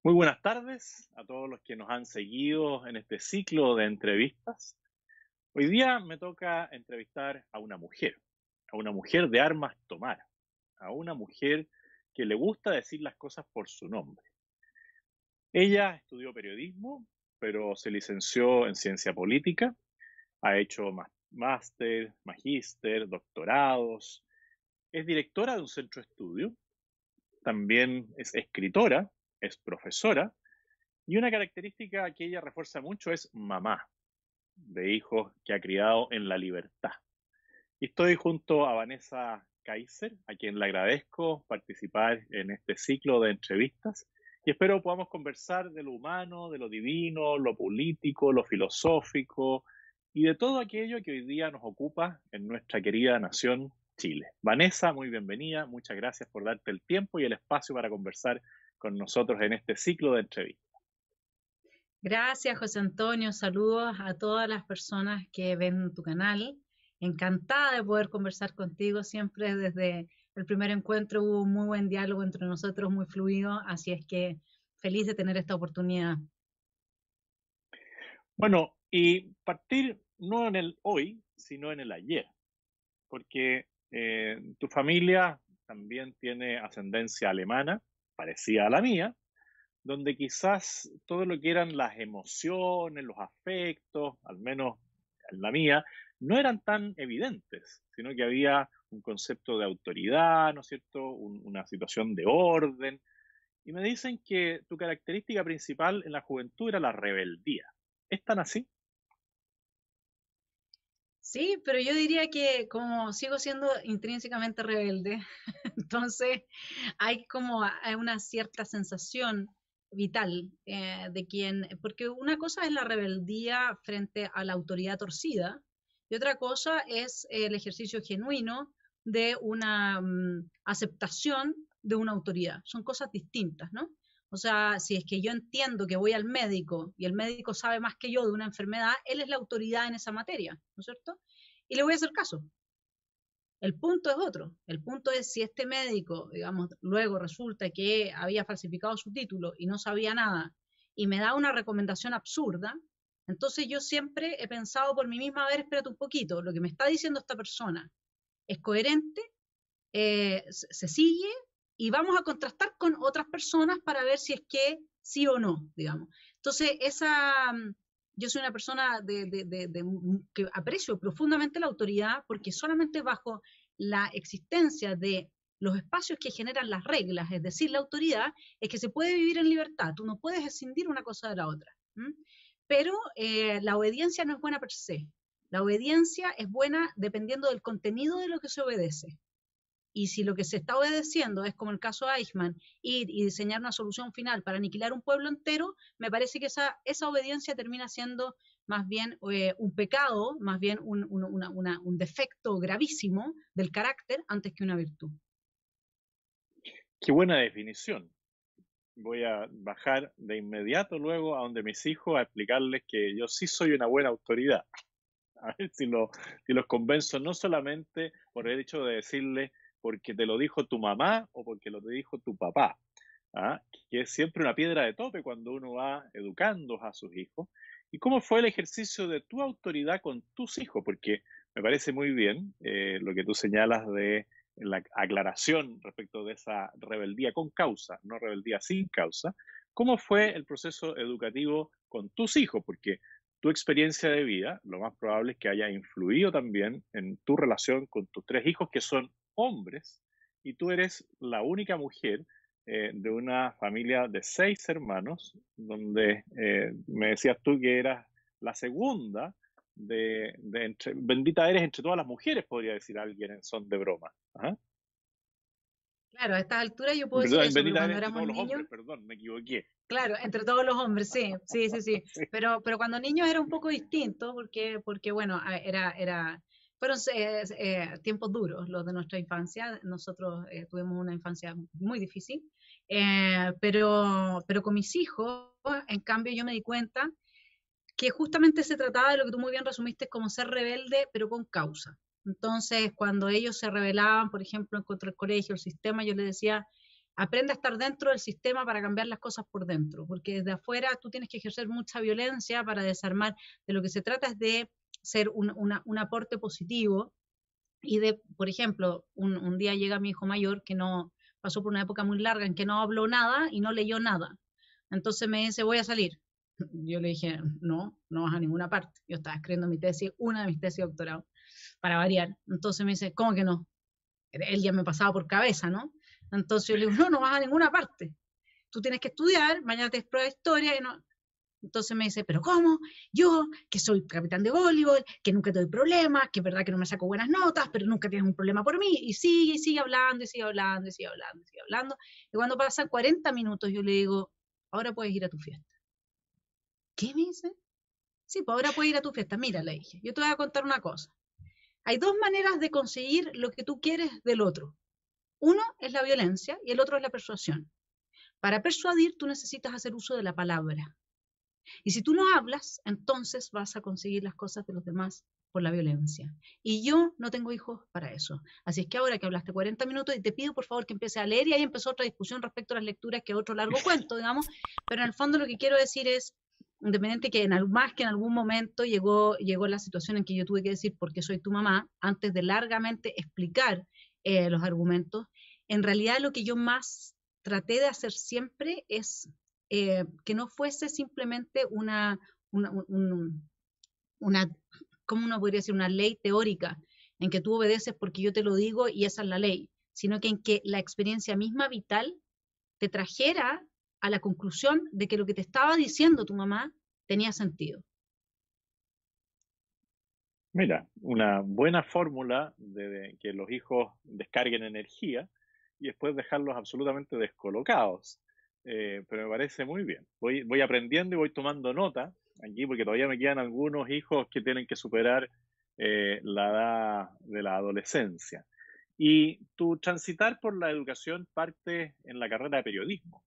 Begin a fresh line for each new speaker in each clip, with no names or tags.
Muy buenas tardes a todos los que nos han seguido en este ciclo de entrevistas. Hoy día me toca entrevistar a una mujer de armas tomar, a una mujer que le gusta decir las cosas por su nombre. Ella estudió periodismo, pero se licenció en ciencia política, ha hecho máster, magíster, doctorados, es directora de un centro de estudio, también es escritora, es profesora. Y una característica que ella refuerza mucho es mamá de hijos que ha criado en la libertad. Y estoy junto a Vanessa Kaiser, a quien le agradezco participar en este ciclo de entrevistas y espero podamos conversar de lo humano, de lo divino, lo político, lo filosófico y de todo aquello que hoy día nos ocupa en nuestra querida nación Chile. Vanessa, muy bienvenida, muchas gracias por darte el tiempo y el espacio para conversar con nosotros en este ciclo de entrevistas.
Gracias, José Antonio. Saludos a todas las personas que ven tu canal. Encantada de poder conversar contigo. Siempre desde el primer encuentro hubo un muy buen diálogo entre nosotros, muy fluido. Así es que feliz de tener esta oportunidad.
Bueno, y partir no en el hoy, sino en el ayer, porque tu familia también tiene ascendencia alemana, parecida a la mía, donde quizás todo lo que eran las emociones, los afectos, al menos en la mía, no eran tan evidentes, sino que había un concepto de autoridad, ¿no es cierto? Una situación de orden. Y me dicen que tu característica principal en la juventud era la rebeldía. ¿Es tan así?
Sí, pero yo diría que como sigo siendo intrínsecamente rebelde, entonces hay como hay una cierta sensación vital de quien, porque una cosa es la rebeldía frente a la autoridad torcida y otra cosa es el ejercicio genuino de una aceptación de una autoridad. Son cosas distintas, ¿no? O sea, si es que yo entiendo que voy al médico y el médico sabe más que yo de una enfermedad, él es la autoridad en esa materia, ¿no es cierto? Y le voy a hacer caso. El punto es otro. El punto es si este médico, digamos, luego resulta que había falsificado su título y no sabía nada y me da una recomendación absurda, entonces yo siempre he pensado por mí misma, a ver, espérate un poquito, lo que me está diciendo esta persona es coherente, se sigue y vamos a contrastar con otras personas para ver si es que sí o no, digamos. Entonces, yo soy una persona que aprecio profundamente la autoridad porque solamente bajo la existencia de los espacios que generan las reglas, es decir, la autoridad, es que se puede vivir en libertad. Tú no puedes escindir una cosa de la otra. ¿M? Pero la obediencia no es buena per se. La obediencia es buena dependiendo del contenido de lo que se obedece. Y si lo que se está obedeciendo es como el caso de Eichmann, ir y diseñar una solución final para aniquilar un pueblo entero, me parece que esa obediencia termina siendo más bien un pecado, más bien un defecto gravísimo del carácter antes que una virtud.
Qué buena definición. Voy a bajar de inmediato luego a donde mis hijos a explicarles que yo sí soy una buena autoridad. A ver si los convenzo no solamente por el hecho de decirles porque te lo dijo tu mamá o porque lo te dijo tu papá, ¿ah? Que es siempre una piedra de tope cuando uno va educando a sus hijos. ¿Y cómo fue el ejercicio de tu autoridad con tus hijos? Porque me parece muy bien lo que tú señalas de la aclaración respecto de esa rebeldía con causa, no rebeldía sin causa. ¿Cómo fue el proceso educativo con tus hijos? Porque tu experiencia de vida, lo más probable es que haya influido también en tu relación con tus tres hijos, que son hombres, y tú eres la única mujer de una familia de 6 hermanos, donde me decías tú que eras la segunda bendita eres entre todas las mujeres, podría decir alguien en son de broma. Ajá.
Claro, a estas alturas yo puedo decir
Perdón,
eso, pero
bendita
cuando
eres entre
éramos
todos los
niños,
hombres, perdón, me equivoqué.
claro, entre todos los hombres, sí, sí, sí, sí.
Sí.
Pero cuando niños era un poco distinto porque bueno, fueron tiempos duros los de nuestra infancia. Nosotros tuvimos una infancia muy difícil, pero con mis hijos, en cambio, yo me di cuenta que justamente se trataba de lo que tú muy bien resumiste como ser rebelde, pero con causa. Entonces, cuando ellos se rebelaban, por ejemplo, contra el colegio, el sistema, yo les decía, aprende a estar dentro del sistema para cambiar las cosas por dentro, porque desde afuera tú tienes que ejercer mucha violencia para desarmar. De lo que se trata es de ser un aporte positivo y de, por ejemplo, un día llega mi hijo mayor que no pasó por una época muy larga en que no habló nada y no leyó nada. Entonces me dice, voy a salir. Yo le dije, no, no vas a ninguna parte. Yo estaba escribiendo mi tesis, una de mis tesis de doctorado, para variar. Entonces me dice, ¿cómo que no? Él ya me pasaba por cabeza, ¿no? Entonces yo le digo, no, no vas a ninguna parte. Tú tienes que estudiar, mañana te prueba historia y no. Entonces me dice, ¿pero cómo? Yo, que soy capitán de voleibol, que nunca te doy problemas, que es verdad que no me saco buenas notas, pero nunca tienes un problema por mí. Y sigue hablando, y sigue hablando, y sigue hablando, y sigue hablando. Y cuando pasan 40 minutos, yo le digo, ahora puedes ir a tu fiesta. ¿Qué me dice? Sí, pues ahora puedes ir a tu fiesta. Mira, le dije, yo te voy a contar una cosa. Hay dos maneras de conseguir lo que tú quieres del otro. Uno es la violencia y el otro es la persuasión. Para persuadir, tú necesitas hacer uso de la palabra. Y si tú no hablas, entonces vas a conseguir las cosas de los demás por la violencia. Y yo no tengo hijos para eso. Así es que ahora que hablaste 40 minutos y te pido por favor que empieces a leer, y ahí empezó otra discusión respecto a las lecturas, que es otro largo cuento, digamos, pero en el fondo lo que quiero decir es, independiente que más que en algún momento llegó la situación en que yo tuve que decir por qué soy tu mamá, antes de largamente explicar los argumentos, en realidad lo que yo más traté de hacer siempre es que no fuese simplemente una, una, ¿cómo uno podría decir? Una ley teórica en que tú obedeces porque yo te lo digo y esa es la ley, sino que en que la experiencia misma vital te trajera a la conclusión de que lo que te estaba diciendo tu mamá tenía sentido.
Mira, una buena fórmula de que los hijos descarguen energía y después dejarlos absolutamente descolocados. Pero me parece muy bien. Voy aprendiendo y voy tomando nota aquí porque todavía me quedan algunos hijos que tienen que superar la edad de la adolescencia. Y tu transitar por la educación parte en la carrera de periodismo.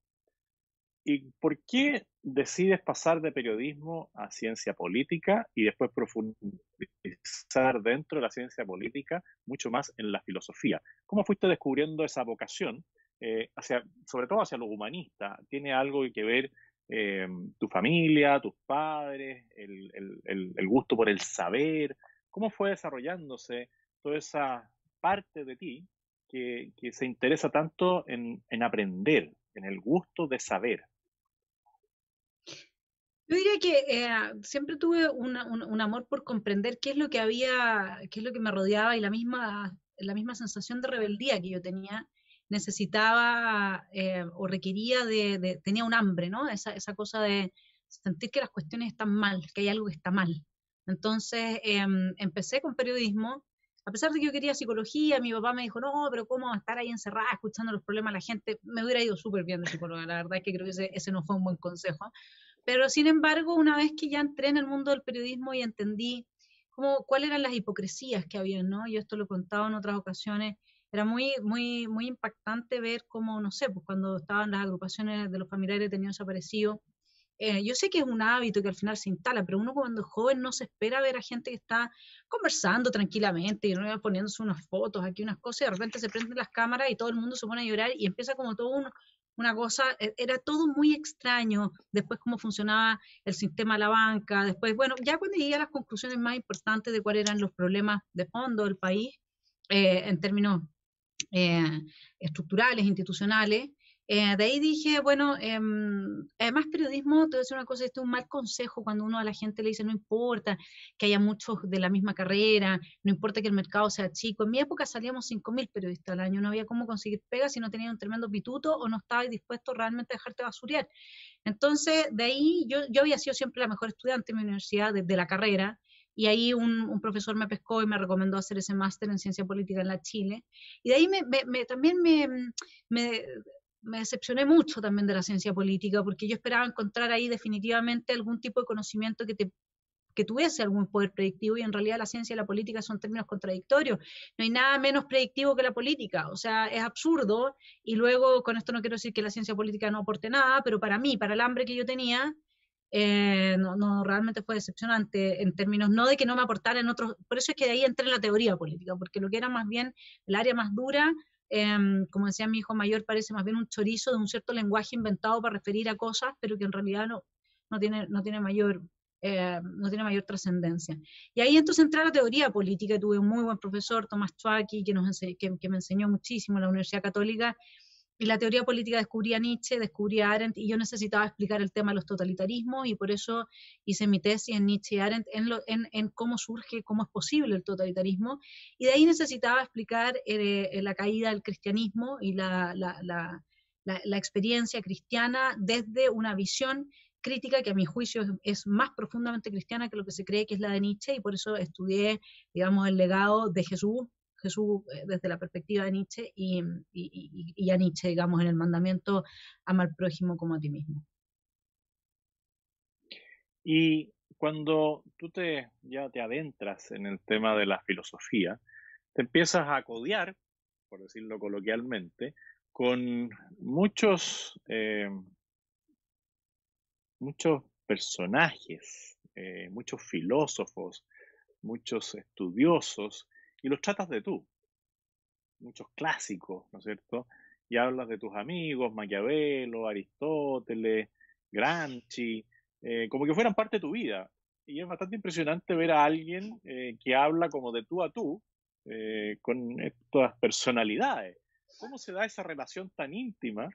¿Y por qué decides pasar de periodismo a ciencia política y después profundizar dentro de la ciencia política mucho más en la filosofía? ¿Cómo fuiste descubriendo esa vocación, sobre todo hacia lo humanista? ¿Tiene algo que ver tu familia, tus padres, el gusto por el saber? ¿Cómo fue desarrollándose toda esa parte de ti que se interesa tanto en aprender, en el gusto de saber?
Yo diría que siempre tuve un amor por comprender qué es lo que había, qué es lo que me rodeaba, y la misma sensación de rebeldía que yo tenía, necesitaba o requería tenía un hambre, ¿no? Esa cosa de sentir que las cuestiones están mal, que hay algo que está mal. Entonces empecé con periodismo, a pesar de que yo quería psicología. Mi papá me dijo, no, pero ¿cómo estar ahí encerrada escuchando los problemas de la gente? Me hubiera ido súper bien de psicóloga, la verdad es que creo que ese no fue un buen consejo. Pero sin embargo, una vez que ya entré en el mundo del periodismo y entendí cuáles eran las hipocresías que había, ¿no? Yo esto lo he contado en otras ocasiones, era muy impactante ver cómo, no sé, pues cuando estaban las agrupaciones de los familiares detenidos desaparecidos. Yo sé que es un hábito que al final se instala, pero uno cuando es joven no se espera ver a gente que está conversando tranquilamente y no poniéndose unas fotos, aquí unas cosas, y de repente se prenden las cámaras y todo el mundo se pone a llorar y empieza como todo una cosa, era todo muy extraño. Después cómo funcionaba el sistema de la banca, después, bueno, ya cuando llegué a las conclusiones más importantes de cuáles eran los problemas de fondo del país, en términos eh, estructurales, institucionales. De ahí dije, bueno, además periodismo, te voy a decir una cosa, este es un mal consejo cuando uno a la gente le dice, no importa que haya muchos de la misma carrera, no importa que el mercado sea chico. En mi época salíamos 5.000 periodistas al año, no había cómo conseguir pega si no tenías un tremendo pituto o no estabas dispuesto realmente a dejarte basurear. Entonces, de ahí yo había sido siempre la mejor estudiante en mi universidad desde la carrera, y ahí un profesor me pescó y me recomendó hacer ese máster en ciencia política en la Chile. Y de ahí también me decepcioné mucho también de la ciencia política, porque yo esperaba encontrar ahí definitivamente algún tipo de conocimiento que tuviese algún poder predictivo, y en realidad la ciencia y la política son términos contradictorios. No hay nada menos predictivo que la política, o sea, es absurdo. Y luego, con esto no quiero decir que la ciencia política no aporte nada, pero para mí, para el hambre que yo tenía, no, realmente fue decepcionante en términos no de que no me aportara en otros. Por eso es que de ahí entré en la teoría política, porque lo que era más bien el área más dura como decía mi hijo mayor, parece más bien un chorizo de un cierto lenguaje inventado para referir a cosas, pero que en realidad no tiene mayor trascendencia. Y ahí entonces entré a la teoría política, tuve un muy buen profesor, Tomás Chuaki, que me enseñó muchísimo en la Universidad Católica, y la teoría política descubrí a Nietzsche, descubrí a Arendt, y yo necesitaba explicar el tema de los totalitarismos, y por eso hice mi tesis en Nietzsche y Arendt, en cómo surge, cómo es posible el totalitarismo, y de ahí necesitaba explicar la caída del cristianismo y la experiencia cristiana desde una visión crítica que a mi juicio es más profundamente cristiana que lo que se cree que es la de Nietzsche, y por eso estudié, digamos, el legado de Jesús desde la perspectiva de Nietzsche y a Nietzsche, digamos, en el mandamiento ama al prójimo como a ti mismo.
Y cuando tú ya te adentras en el tema de la filosofía, te empiezas a codear, por decirlo coloquialmente, con muchos personajes, muchos filósofos, muchos estudiosos, y los tratas de tú, muchos clásicos, ¿no es cierto? Y hablas de tus amigos, Maquiavelo, Aristóteles, Gramsci, como que fueran parte de tu vida. Y es bastante impresionante ver a alguien que habla como de tú a tú con estas personalidades. ¿Cómo se da esa relación tan íntima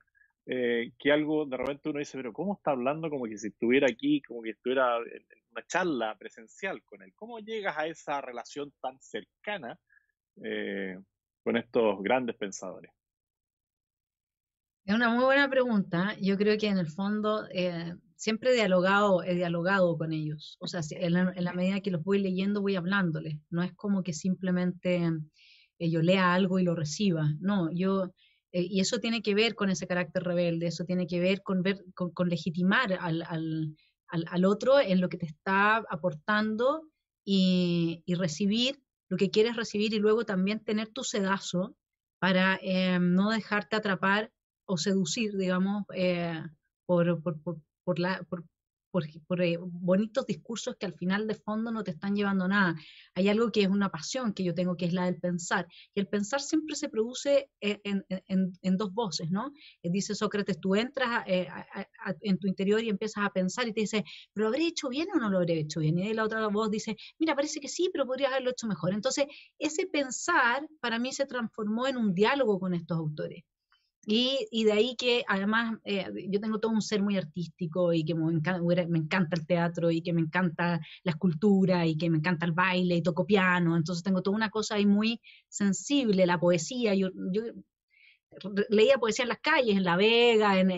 que algo de repente uno dice, pero ¿cómo está hablando como que si estuviera aquí, como que estuviera en una charla presencial con él? ¿Cómo llegas a esa relación tan cercana eh, con estos grandes pensadores?
Es una muy buena pregunta. Yo creo que en el fondo siempre he dialogado con ellos. O sea, en la medida que los voy leyendo, voy hablándoles. No es como que simplemente yo lea algo y lo reciba. No, y eso tiene que ver con ese carácter rebelde, eso tiene que ver con legitimar al otro en lo que te está aportando y recibir lo que quieres recibir y luego también tener tu sedazo para no dejarte atrapar o seducir, digamos, por, por, por, por, la, por bonitos discursos que al final de fondo no te están llevando a nada. Hay algo que es una pasión que yo tengo, que es la del pensar. Y el pensar siempre se produce en dos voces, ¿no? Dice Sócrates, tú entras en tu interior y empiezas a pensar y te dice, ¿pero lo habré hecho bien o no lo habré hecho bien? Y la otra voz dice, mira, parece que sí, pero podrías haberlo hecho mejor. Entonces, ese pensar para mí se transformó en un diálogo con estos autores. Y de ahí que además yo tengo todo un ser muy artístico y que me encanta el teatro y que me encanta la escultura y que me encanta el baile y toco piano, entonces tengo toda una cosa ahí muy sensible, la poesía, yo leía poesía en las calles, en La Vega, en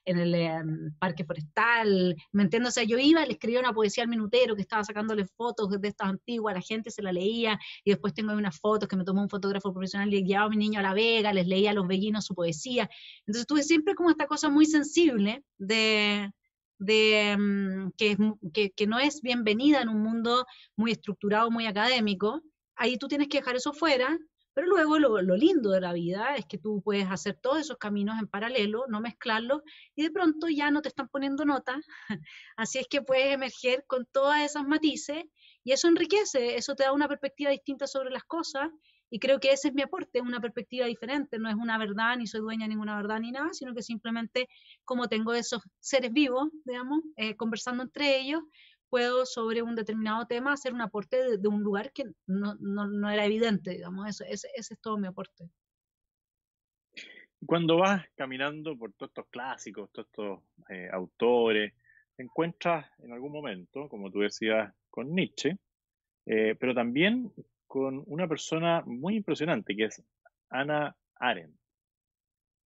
el parque forestal, ¿me entiendes? O sea, yo iba, le escribía una poesía al minutero que estaba sacándole fotos de estas antiguas, la gente se la leía, y después tengo unas fotos que me tomó un fotógrafo profesional y llevaba a mi niño a La Vega, les leía a los veguinos su poesía. Entonces tuve siempre como esta cosa muy sensible que no es bienvenida en un mundo muy estructurado, muy académico. Ahí tú tienes que dejar eso fuera, pero luego lo lindo de la vida es que tú puedes hacer todos esos caminos en paralelo, no mezclarlos, y de pronto ya no te están poniendo nota, así es que puedes emerger con todas esas matices, y eso enriquece, eso te da una perspectiva distinta sobre las cosas, y creo que ese es mi aporte, una perspectiva diferente, no es una verdad, ni soy dueña de ninguna verdad ni nada, sino que simplemente como tengo esos seres vivos, digamos, conversando entre ellos, puedo sobre un determinado tema hacer un aporte de un lugar que no era evidente, digamos, ese es todo mi aporte.
Cuando vas caminando por todos estos clásicos, todos estos autores, te encuentras en algún momento, como tú decías, con Nietzsche, pero también con una persona muy impresionante que es Hannah Arendt.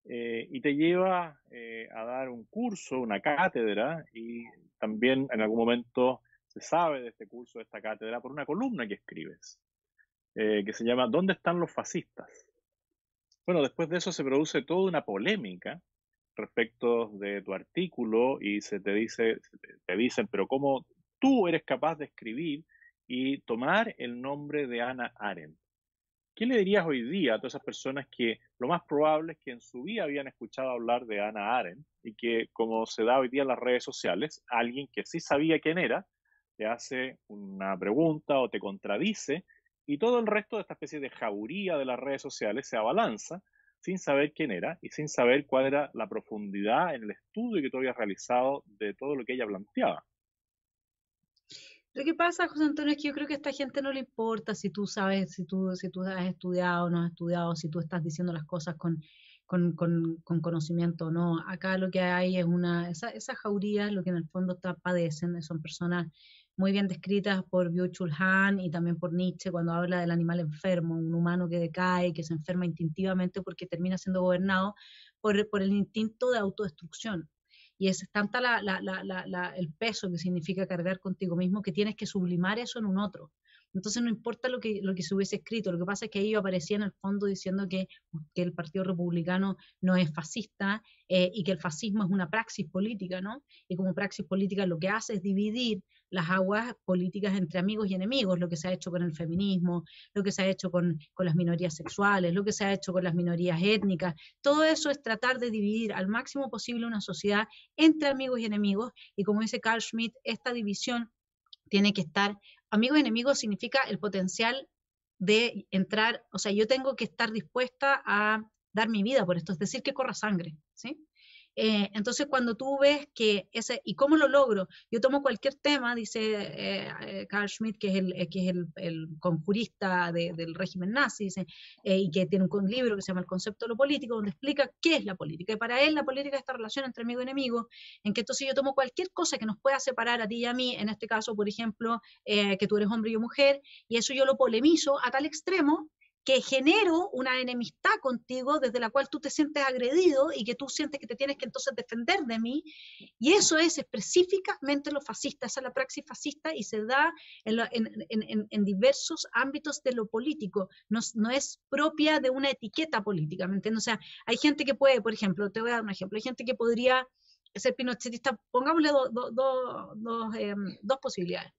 Y te lleva a dar un curso, una cátedra, y también en algún momento se sabe de este curso, de esta cátedra, por una columna que escribes, que se llama ¿Dónde están los fascistas? Bueno, después de eso se produce toda una polémica respecto de tu artículo y te dicen, pero ¿cómo tú eres capaz de escribir y tomar el nombre de Hannah Arendt? ¿Qué le dirías hoy día a todas esas personas que lo más probable es que en su vida habían escuchado hablar de Hannah Arendt y que, como se da hoy día en las redes sociales, alguien que sí sabía quién era te hace una pregunta o te contradice y todo el resto de esta especie de jauría de las redes sociales se abalanza sin saber quién era y sin saber cuál era la profundidad en el estudio que tú habías realizado de todo lo que ella planteaba.
Lo que pasa, José Antonio, es que yo creo que a esta gente no le importa si tú sabes, si tú has estudiado o no has estudiado, si tú estás diciendo las cosas con conocimiento o no. Acá lo que hay es esa jauría, lo que en el fondo padecen, son personas muy bien descritas por Byung-Chul Han y también por Nietzsche cuando habla del animal enfermo, un humano que decae, que se enferma instintivamente porque termina siendo gobernado por el instinto de autodestrucción. Y es tanta el peso que significa cargar contigo mismo que tienes que sublimar eso en un otro. Entonces no importa lo que se hubiese escrito, lo que pasa es que ahí yo aparecía en el fondo diciendo que el Partido Republicano no es fascista y que el fascismo es una praxis política, ¿no? Y como praxis política lo que hace es dividir las aguas políticas entre amigos y enemigos, lo que se ha hecho con el feminismo, lo que se ha hecho con las minorías sexuales, lo que se ha hecho con las minorías étnicas. Todo eso es tratar de dividir al máximo posible una sociedad entre amigos y enemigos, y como dice Carl Schmitt, esta división tiene que estar, amigos y enemigos significa el potencial de entrar, o sea, yo tengo que estar dispuesta a dar mi vida por esto, es decir, que corra sangre, ¿sí? Entonces, cuando tú ves que ese, ¿y cómo lo logro? Yo tomo cualquier tema, dice Carl Schmitt, que es el conjurista del régimen nazi, dice, y que tiene un libro que se llama El concepto de lo político, donde explica qué es la política. Y para él la política es esta relación entre amigo y enemigo, en que entonces yo tomo cualquier cosa que nos pueda separar a ti y a mí, en este caso, por ejemplo, que tú eres hombre y yo mujer, y eso yo lo polemizo a tal extremo que genero una enemistad contigo desde la cual tú te sientes agredido y que tú sientes que te tienes que entonces defender de mí. Y eso es específicamente lo fascista, esa es la praxis fascista y se da en diversos ámbitos de lo político, no es propia de una etiqueta política, ¿me entiendes? O sea, hay gente que puede, por ejemplo, te voy a dar un ejemplo, hay gente que podría ser pinochetista, pongámosle dos posibilidades.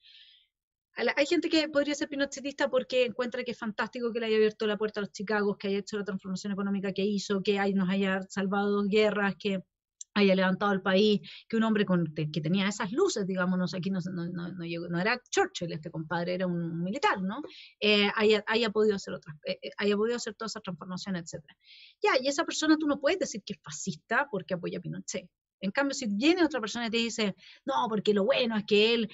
Hay gente que podría ser pinochetista porque encuentra que es fantástico que le haya abierto la puerta a los Chicagos, que haya hecho la transformación económica que hizo, que nos haya salvado dos guerras, que haya levantado el país, que un hombre que tenía esas luces, digamos, aquí no era Churchill, este compadre era un militar, ¿no? Haya podido hacer haya podido hacer toda esa transformación, etcétera. Ya, y esa persona tú no puedes decir que es fascista porque apoya a Pinochet. En cambio, si viene otra persona y te dice, no, porque lo bueno es que él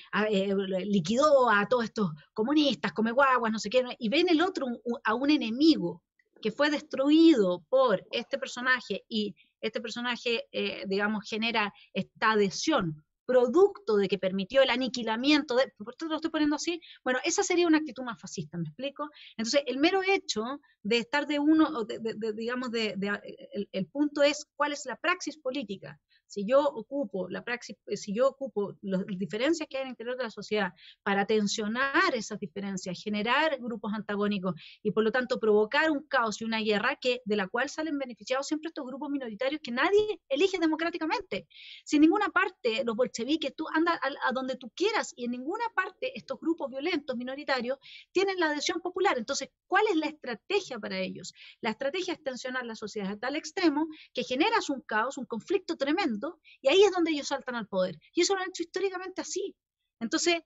liquidó a todos estos comunistas, come guaguas, no sé qué, y ven el otro a un enemigo que fue destruido por este personaje y este personaje, digamos, genera esta adhesión producto de que permitió el aniquilamiento, ¿por qué lo estoy poniendo así? Bueno, esa sería una actitud más fascista, ¿me explico? Entonces, el mero hecho de estar de uno, digamos, el punto es cuál es la praxis política. Si yo ocupo la praxis, si yo ocupo las diferencias que hay en el interior de la sociedad para tensionar esas diferencias, generar grupos antagónicos y por lo tanto provocar un caos y una guerra de la cual salen beneficiados siempre estos grupos minoritarios que nadie elige democráticamente. Si en ninguna parte los bolcheviques, tú andas a donde tú quieras y en ninguna parte estos grupos violentos minoritarios tienen la adhesión popular. Entonces, ¿cuál es la estrategia para ellos? La estrategia es tensionar la sociedad a tal extremo que generas un caos, un conflicto tremendo, y ahí es donde ellos saltan al poder. Y eso lo han hecho históricamente así. Entonces,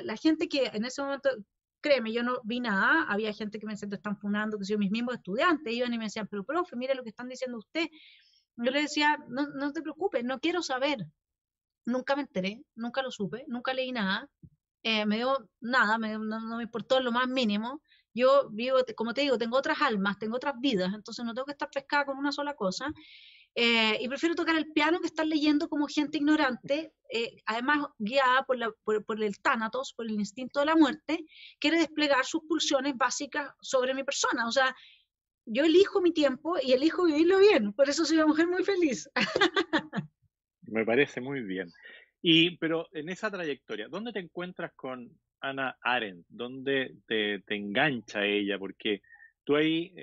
la gente que en ese momento, créeme, yo no vi nada, había gente que me decía, te están funando, que yo mis mismos estudiantes iban y me decían, pero profe, mire lo que están diciendo usted. Yo le decía, no te preocupes, no quiero saber. Nunca me enteré, nunca lo supe, nunca leí nada, me dio nada, no me importó lo más mínimo. Yo vivo, como te digo, tengo otras almas, tengo otras vidas, entonces no tengo que estar pescada con una sola cosa. Y prefiero tocar el piano que estar leyendo como gente ignorante, además guiada por el tánatos, por el instinto de la muerte, quiere desplegar sus pulsiones básicas sobre mi persona. O sea, yo elijo mi tiempo y elijo vivirlo bien, por eso soy una mujer muy feliz.
Me parece muy bien. Pero en esa trayectoria, ¿dónde te encuentras con Hannah Arendt? ¿Dónde te engancha ella? Porque tú ahí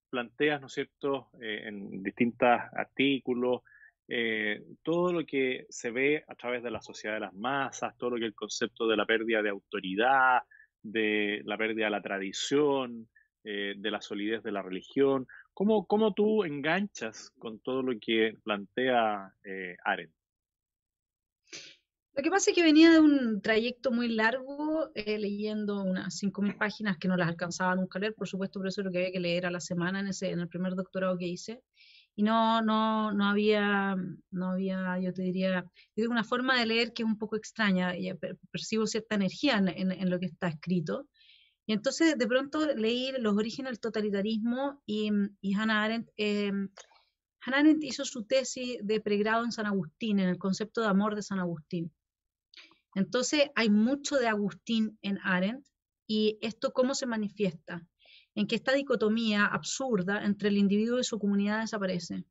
planteas, ¿no es cierto?, en distintos artículos, todo lo que se ve a través de la sociedad de las masas, todo lo que es el concepto de la pérdida de autoridad, de la pérdida de la tradición, de la solidez de la religión. ¿Cómo tú enganchas con todo lo que plantea Arendt?
Lo que pasa es que venía de un trayecto muy largo, leyendo unas 5.000 páginas que no las alcanzaba nunca a leer, por supuesto, por eso es lo que había que leer a la semana en el primer doctorado que hice. Y no había, yo te diría, yo tengo una forma de leer que es un poco extraña, y percibo cierta energía en lo que está escrito. Y entonces de pronto leí Los orígenes del totalitarismo y Hannah Arendt hizo su tesis de pregrado en San Agustín, en el concepto de amor de San Agustín. Entonces hay mucho de Agustín en Arendt, y esto cómo se manifiesta, en que esta dicotomía absurda entre el individuo y su comunidad desaparece.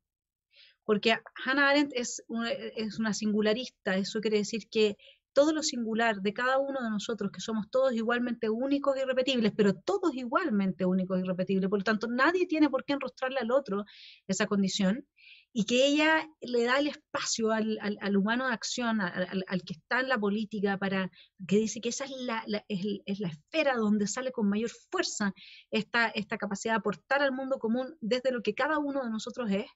Porque Hannah Arendt es una singularista, eso quiere decir que todo lo singular de cada uno de nosotros, que somos todos igualmente únicos y irrepetibles, pero todos igualmente únicos y irrepetibles, por lo tanto nadie tiene por qué enrostrarle al otro esa condición, y que ella le da el espacio al humano de acción, al que está en la política, que dice que esa es la esfera donde sale con mayor fuerza esta capacidad de aportar al mundo común desde lo que cada uno de nosotros es.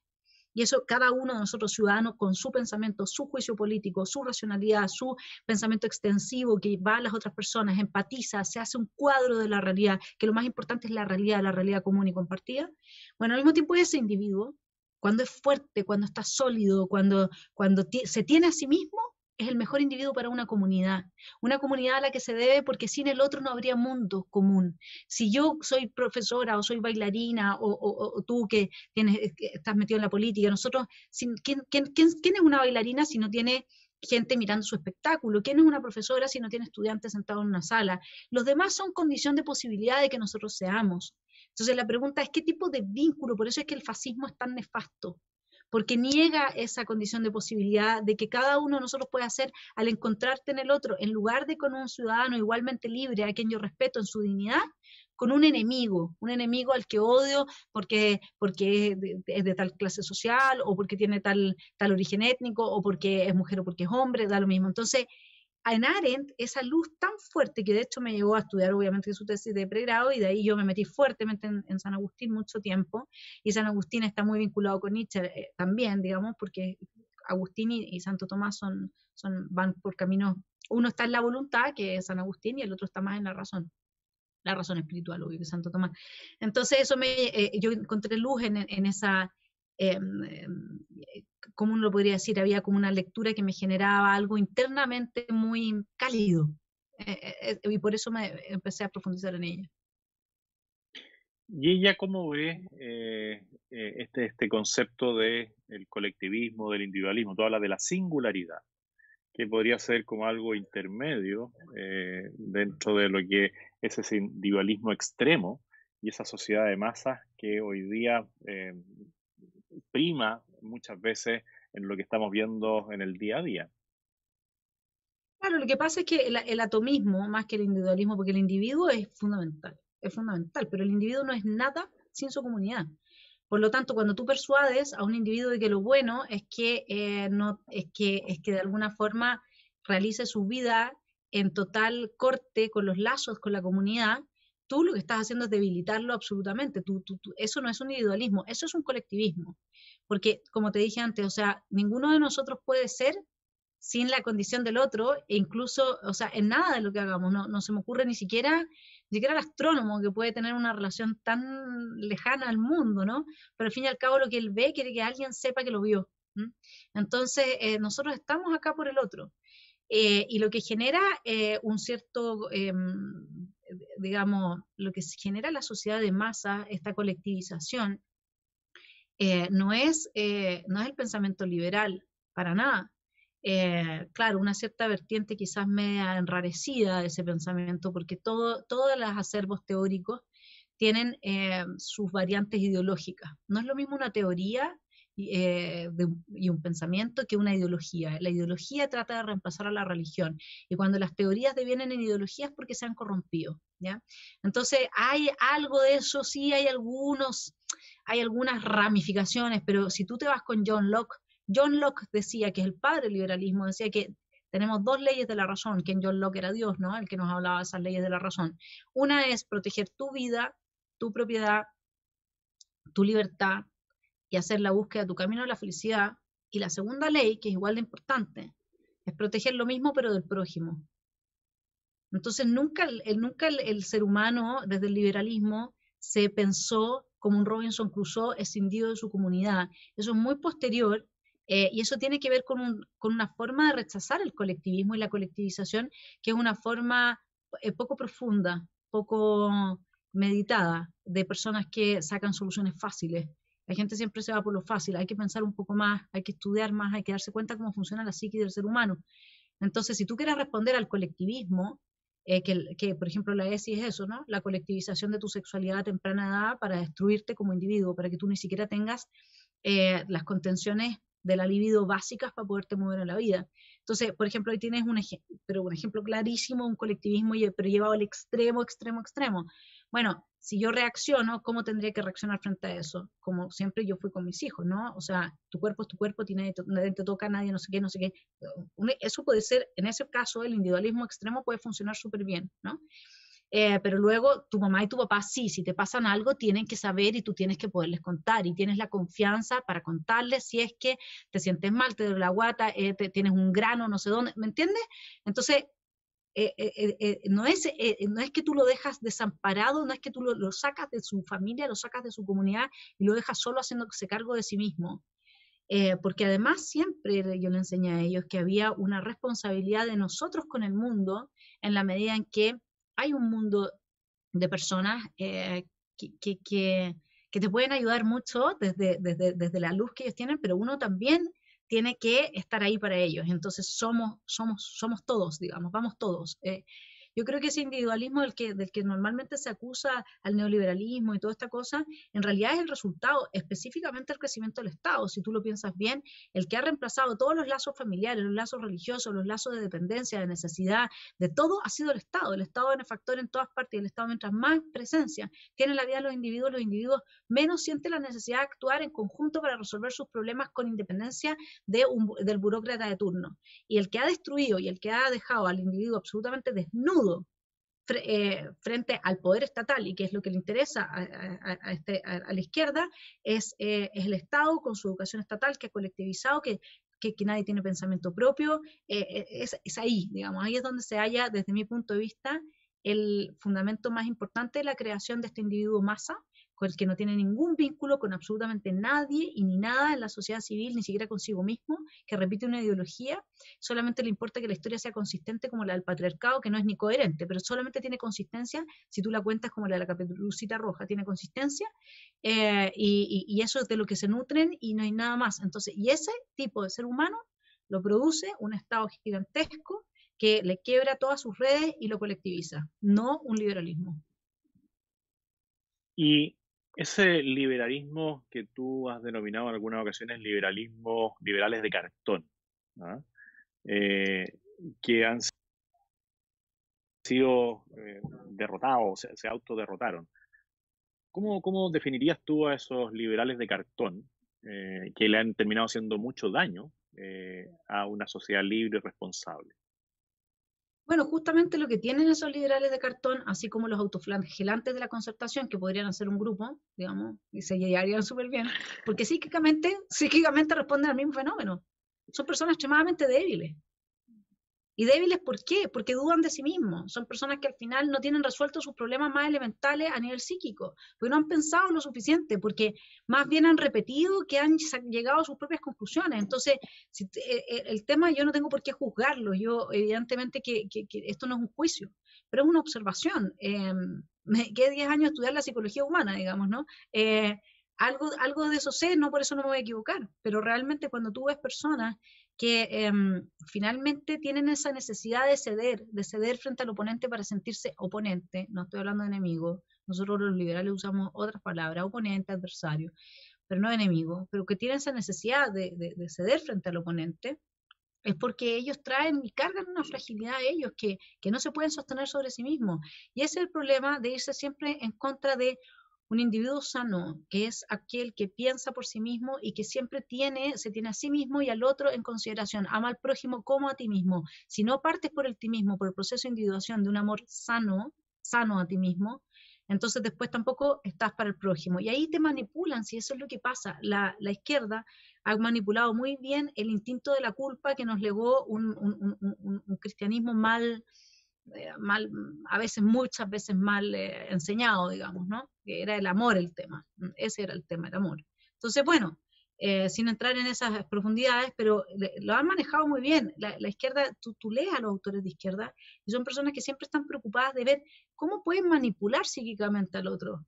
Y eso cada uno de nosotros ciudadanos con su pensamiento, su juicio político, su racionalidad, su pensamiento extensivo que va a las otras personas, empatiza, se hace un cuadro de la realidad, que lo más importante es la realidad común y compartida. Bueno, al mismo tiempo ese individuo, cuando es fuerte, cuando está sólido, cuando se tiene a sí mismo, es el mejor individuo para una comunidad a la que se debe, porque sin el otro no habría mundo común. Si yo soy profesora o soy bailarina o tú que estás metido en la política, nosotros, ¿quién es una bailarina si no tiene gente mirando su espectáculo? ¿Quién es una profesora si no tiene estudiantes sentados en una sala? Los demás son condición de posibilidad de que nosotros seamos. Entonces la pregunta es, ¿qué tipo de vínculo? Por eso es que el fascismo es tan nefasto, porque niega esa condición de posibilidad de que cada uno de nosotros puede hacer al encontrarte en el otro, en lugar de con un ciudadano igualmente libre, a quien yo respeto en su dignidad, con un enemigo al que odio porque es de tal clase social, o porque tiene tal origen étnico, o porque es mujer o porque es hombre, da lo mismo. Entonces, en Arendt, esa luz tan fuerte, que de hecho me llevó a estudiar obviamente su tesis de pregrado, y de ahí yo me metí fuertemente en San Agustín mucho tiempo, y San Agustín está muy vinculado con Nietzsche, también, digamos, porque Agustín y Santo Tomás van por caminos, uno está en la voluntad, que es San Agustín, y el otro está más en la razón espiritual, obvio, que Santo Tomás. Entonces yo encontré luz en esa, eh, ¿cómo uno lo podría decir? Había como una lectura que me generaba algo internamente muy cálido, y por eso me empecé a profundizar en ella.
¿Y ella cómo ve este concepto de el colectivismo, del individualismo? Tú hablas de la singularidad, que podría ser como algo intermedio dentro de lo que es ese individualismo extremo y esa sociedad de masas que hoy día prima muchas veces en lo que estamos viendo en el día a día.
Claro, lo que pasa es que el atomismo, más que el individualismo, porque el individuo es fundamental, pero el individuo no es nada sin su comunidad. Por lo tanto, cuando tú persuades a un individuo de que lo bueno es que, no, es que de alguna forma realice su vida en total corte con los lazos con la comunidad, tú lo que estás haciendo es debilitarlo absolutamente. Eso no es un individualismo, eso es un colectivismo. Porque, como te dije antes, o sea, ninguno de nosotros puede ser sin la condición del otro, e incluso, o sea, en nada de lo que hagamos, no se me ocurre ni siquiera el astrónomo, que puede tener una relación tan lejana al mundo, ¿no? Pero al fin y al cabo lo que él ve quiere que alguien sepa que lo vio. ¿Mm? Entonces, nosotros estamos acá por el otro. Y lo que genera un cierto, digamos, lo que genera la sociedad de masa, esta colectivización, no es el pensamiento liberal, para nada. Claro, una cierta vertiente quizás media enrarecida de ese pensamiento, porque todos los acervos teóricos tienen sus variantes ideológicas. No es lo mismo una teoría y un pensamiento que una ideología. La ideología trata de reemplazar a la religión, y cuando las teorías devienen en ideologías es porque se han corrompido, ¿ya? Entonces, hay algo de eso, sí, hay algunas ramificaciones, pero si tú te vas con John Locke decía, que es el padre del liberalismo, decía que tenemos dos leyes de la razón, que en John Locke era Dios, ¿no? El que nos hablaba de esas leyes de la razón. Una es proteger tu vida, tu propiedad, tu libertad, y hacer la búsqueda de tu camino a la felicidad. Y la segunda ley, que es igual de importante, es proteger lo mismo pero del prójimo. Entonces nunca el ser humano desde el liberalismo se pensó como un Robinson Crusoe escindido de su comunidad. Eso es muy posterior y eso tiene que ver con una forma de rechazar el colectivismo y la colectivización, que es una forma poco profunda, poco meditada, de personas que sacan soluciones fáciles. La gente siempre se va por lo fácil, hay que pensar un poco más, hay que estudiar más, hay que darse cuenta cómo funciona la psique del ser humano. Entonces, si tú quieres responder al colectivismo, por ejemplo la ESI es eso, ¿no? La colectivización de tu sexualidad a temprana edad para destruirte como individuo, para que tú ni siquiera tengas las contenciones de la libido básicas para poderte mover en la vida. Entonces, por ejemplo, ahí tienes un ejemplo clarísimo, un colectivismo, pero llevado al extremo, extremo, extremo. Bueno, si yo reacciono, ¿cómo tendría que reaccionar frente a eso? Como siempre yo fui con mis hijos, ¿no? O sea, tu cuerpo es tu cuerpo, nadie te toca, nadie no sé qué, no sé qué. Eso puede ser, en ese caso, el individualismo extremo puede funcionar súper bien, ¿no? Pero luego tu mamá y tu papá sí, si te pasan algo, tienen que saber y tú tienes que poderles contar y tienes la confianza para contarles si es que te sientes mal, te duele la guata, tienes un grano, no sé dónde, ¿me entiendes? Entonces, no es que tú lo dejas desamparado, no es que tú lo sacas de su familia, lo sacas de su comunidad y lo dejas solo haciéndose cargo de sí mismo. Porque además siempre yo le enseñé a ellos que había una responsabilidad de nosotros con el mundo en la medida en que hay un mundo de personas que, que, que, que, te pueden ayudar mucho desde la luz que ellos tienen, pero uno también tiene que estar ahí para ellos. Entonces somos todos, digamos, vamos todos. Yo creo que ese individualismo del que normalmente se acusa al neoliberalismo y toda esta cosa, en realidad es el resultado específicamente del crecimiento del Estado. Si tú lo piensas bien, el que ha reemplazado todos los lazos familiares, los lazos religiosos, los lazos de dependencia, de necesidad, de todo ha sido el Estado benefactor en todas partes, y el Estado mientras más presencia tiene la vida de los individuos menos siente la necesidad de actuar en conjunto para resolver sus problemas con independencia del burócrata de turno. Y el que ha destruido y el que ha dejado al individuo absolutamente desnudo frente al poder estatal y que es lo que le interesa a la izquierda, es el Estado con su educación estatal que ha colectivizado, que nadie tiene pensamiento propio, es ahí, digamos, ahí es donde se halla, desde mi punto de vista, el fundamento más importante de la creación de este individuo masa, con el que no tiene ningún vínculo con absolutamente nadie y ni nada en la sociedad civil, ni siquiera consigo mismo, que repite una ideología, solamente le importa que la historia sea consistente como la del patriarcado, que no es ni coherente, pero solamente tiene consistencia si tú la cuentas como la de la Caperucita Roja, tiene consistencia, y eso es de lo que se nutren y no hay nada más. Entonces, y ese tipo de ser humano lo produce un Estado gigantesco que le quiebra todas sus redes y lo colectiviza, no un liberalismo.
Y ese liberalismo que tú has denominado en algunas ocasiones liberales de cartón, ¿ah? Que han sido derrotados, se autoderrotaron. ¿Cómo definirías tú a esos liberales de cartón que le han terminado haciendo mucho daño a una sociedad libre y responsable?
Bueno, justamente lo que tienen esos liberales de cartón, así como los autoflagelantes de la concertación, que podrían hacer un grupo, digamos, y se llevarían súper bien, porque psíquicamente responden al mismo fenómeno. Son personas extremadamente débiles. ¿Y débiles por qué? Porque dudan de sí mismos. Son personas que al final no tienen resueltos sus problemas más elementales a nivel psíquico, porque no han pensado lo suficiente, porque más bien han repetido que han llegado a sus propias conclusiones. Entonces, el tema yo no tengo por qué juzgarlo. Yo, evidentemente, que esto no es un juicio, pero es una observación. Me quedé 10 años a estudiar la psicología humana, digamos, ¿no? Algo de eso sé, no por eso no me voy a equivocar, pero realmente cuando tú ves personas que finalmente tienen esa necesidad de ceder frente al oponente para sentirse oponente, no estoy hablando de enemigo, nosotros los liberales usamos otras palabras, oponente, adversario, pero no enemigo, pero que tienen esa necesidad de ceder frente al oponente, es porque ellos traen y cargan una fragilidad a ellos que no se pueden sostener sobre sí mismos. Y ese es el problema de irse siempre en contra de un individuo sano, que es aquel que piensa por sí mismo y que siempre se tiene a sí mismo y al otro en consideración, ama al prójimo como a ti mismo. Si no partes por el ti mismo, por el proceso de individuación de un amor sano a ti mismo, entonces después tampoco estás para el prójimo. Y ahí te manipulan, si eso es lo que pasa. La izquierda ha manipulado muy bien el instinto de la culpa que nos legó un cristianismo mal, a veces, muchas veces mal enseñado, digamos, ¿no? Que era el amor el tema, ese era el tema, el amor. Entonces, bueno, sin entrar en esas profundidades, pero lo han manejado muy bien. La izquierda, tú lees a los autores de izquierda y son personas que siempre están preocupadas de ver cómo pueden manipular psíquicamente al otro.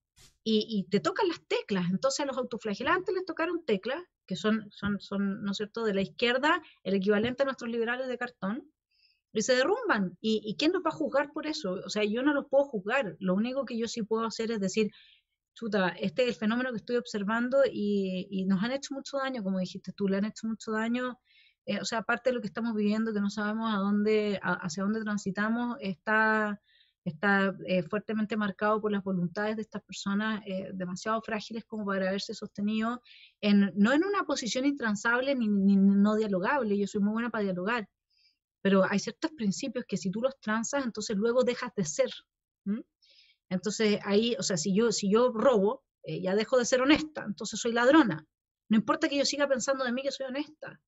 Y te tocan las teclas. Entonces a los autoflagelantes les tocaron teclas, que son, ¿no es cierto?, de la izquierda, el equivalente a nuestros liberales de cartón, y se derrumban. ¿Y quién nos va a juzgar por eso? O sea, yo no los puedo juzgar. Lo único que yo sí puedo hacer es decir, chuta, este es el fenómeno que estoy observando y nos han hecho mucho daño, como dijiste tú, le han hecho mucho daño. O sea, aparte de lo que estamos viviendo, que no sabemos hacia dónde transitamos, está fuertemente marcado por las voluntades de estas personas demasiado frágiles como para haberse sostenido no en una posición intransable ni no dialogable. Yo soy muy buena para dialogar, pero hay ciertos principios que si tú los transas, entonces luego dejas de ser. ¿Mm? Entonces ahí, o sea, si yo robo, ya dejo de ser honesta, entonces soy ladrona. No importa que yo siga pensando de mí que soy honesta.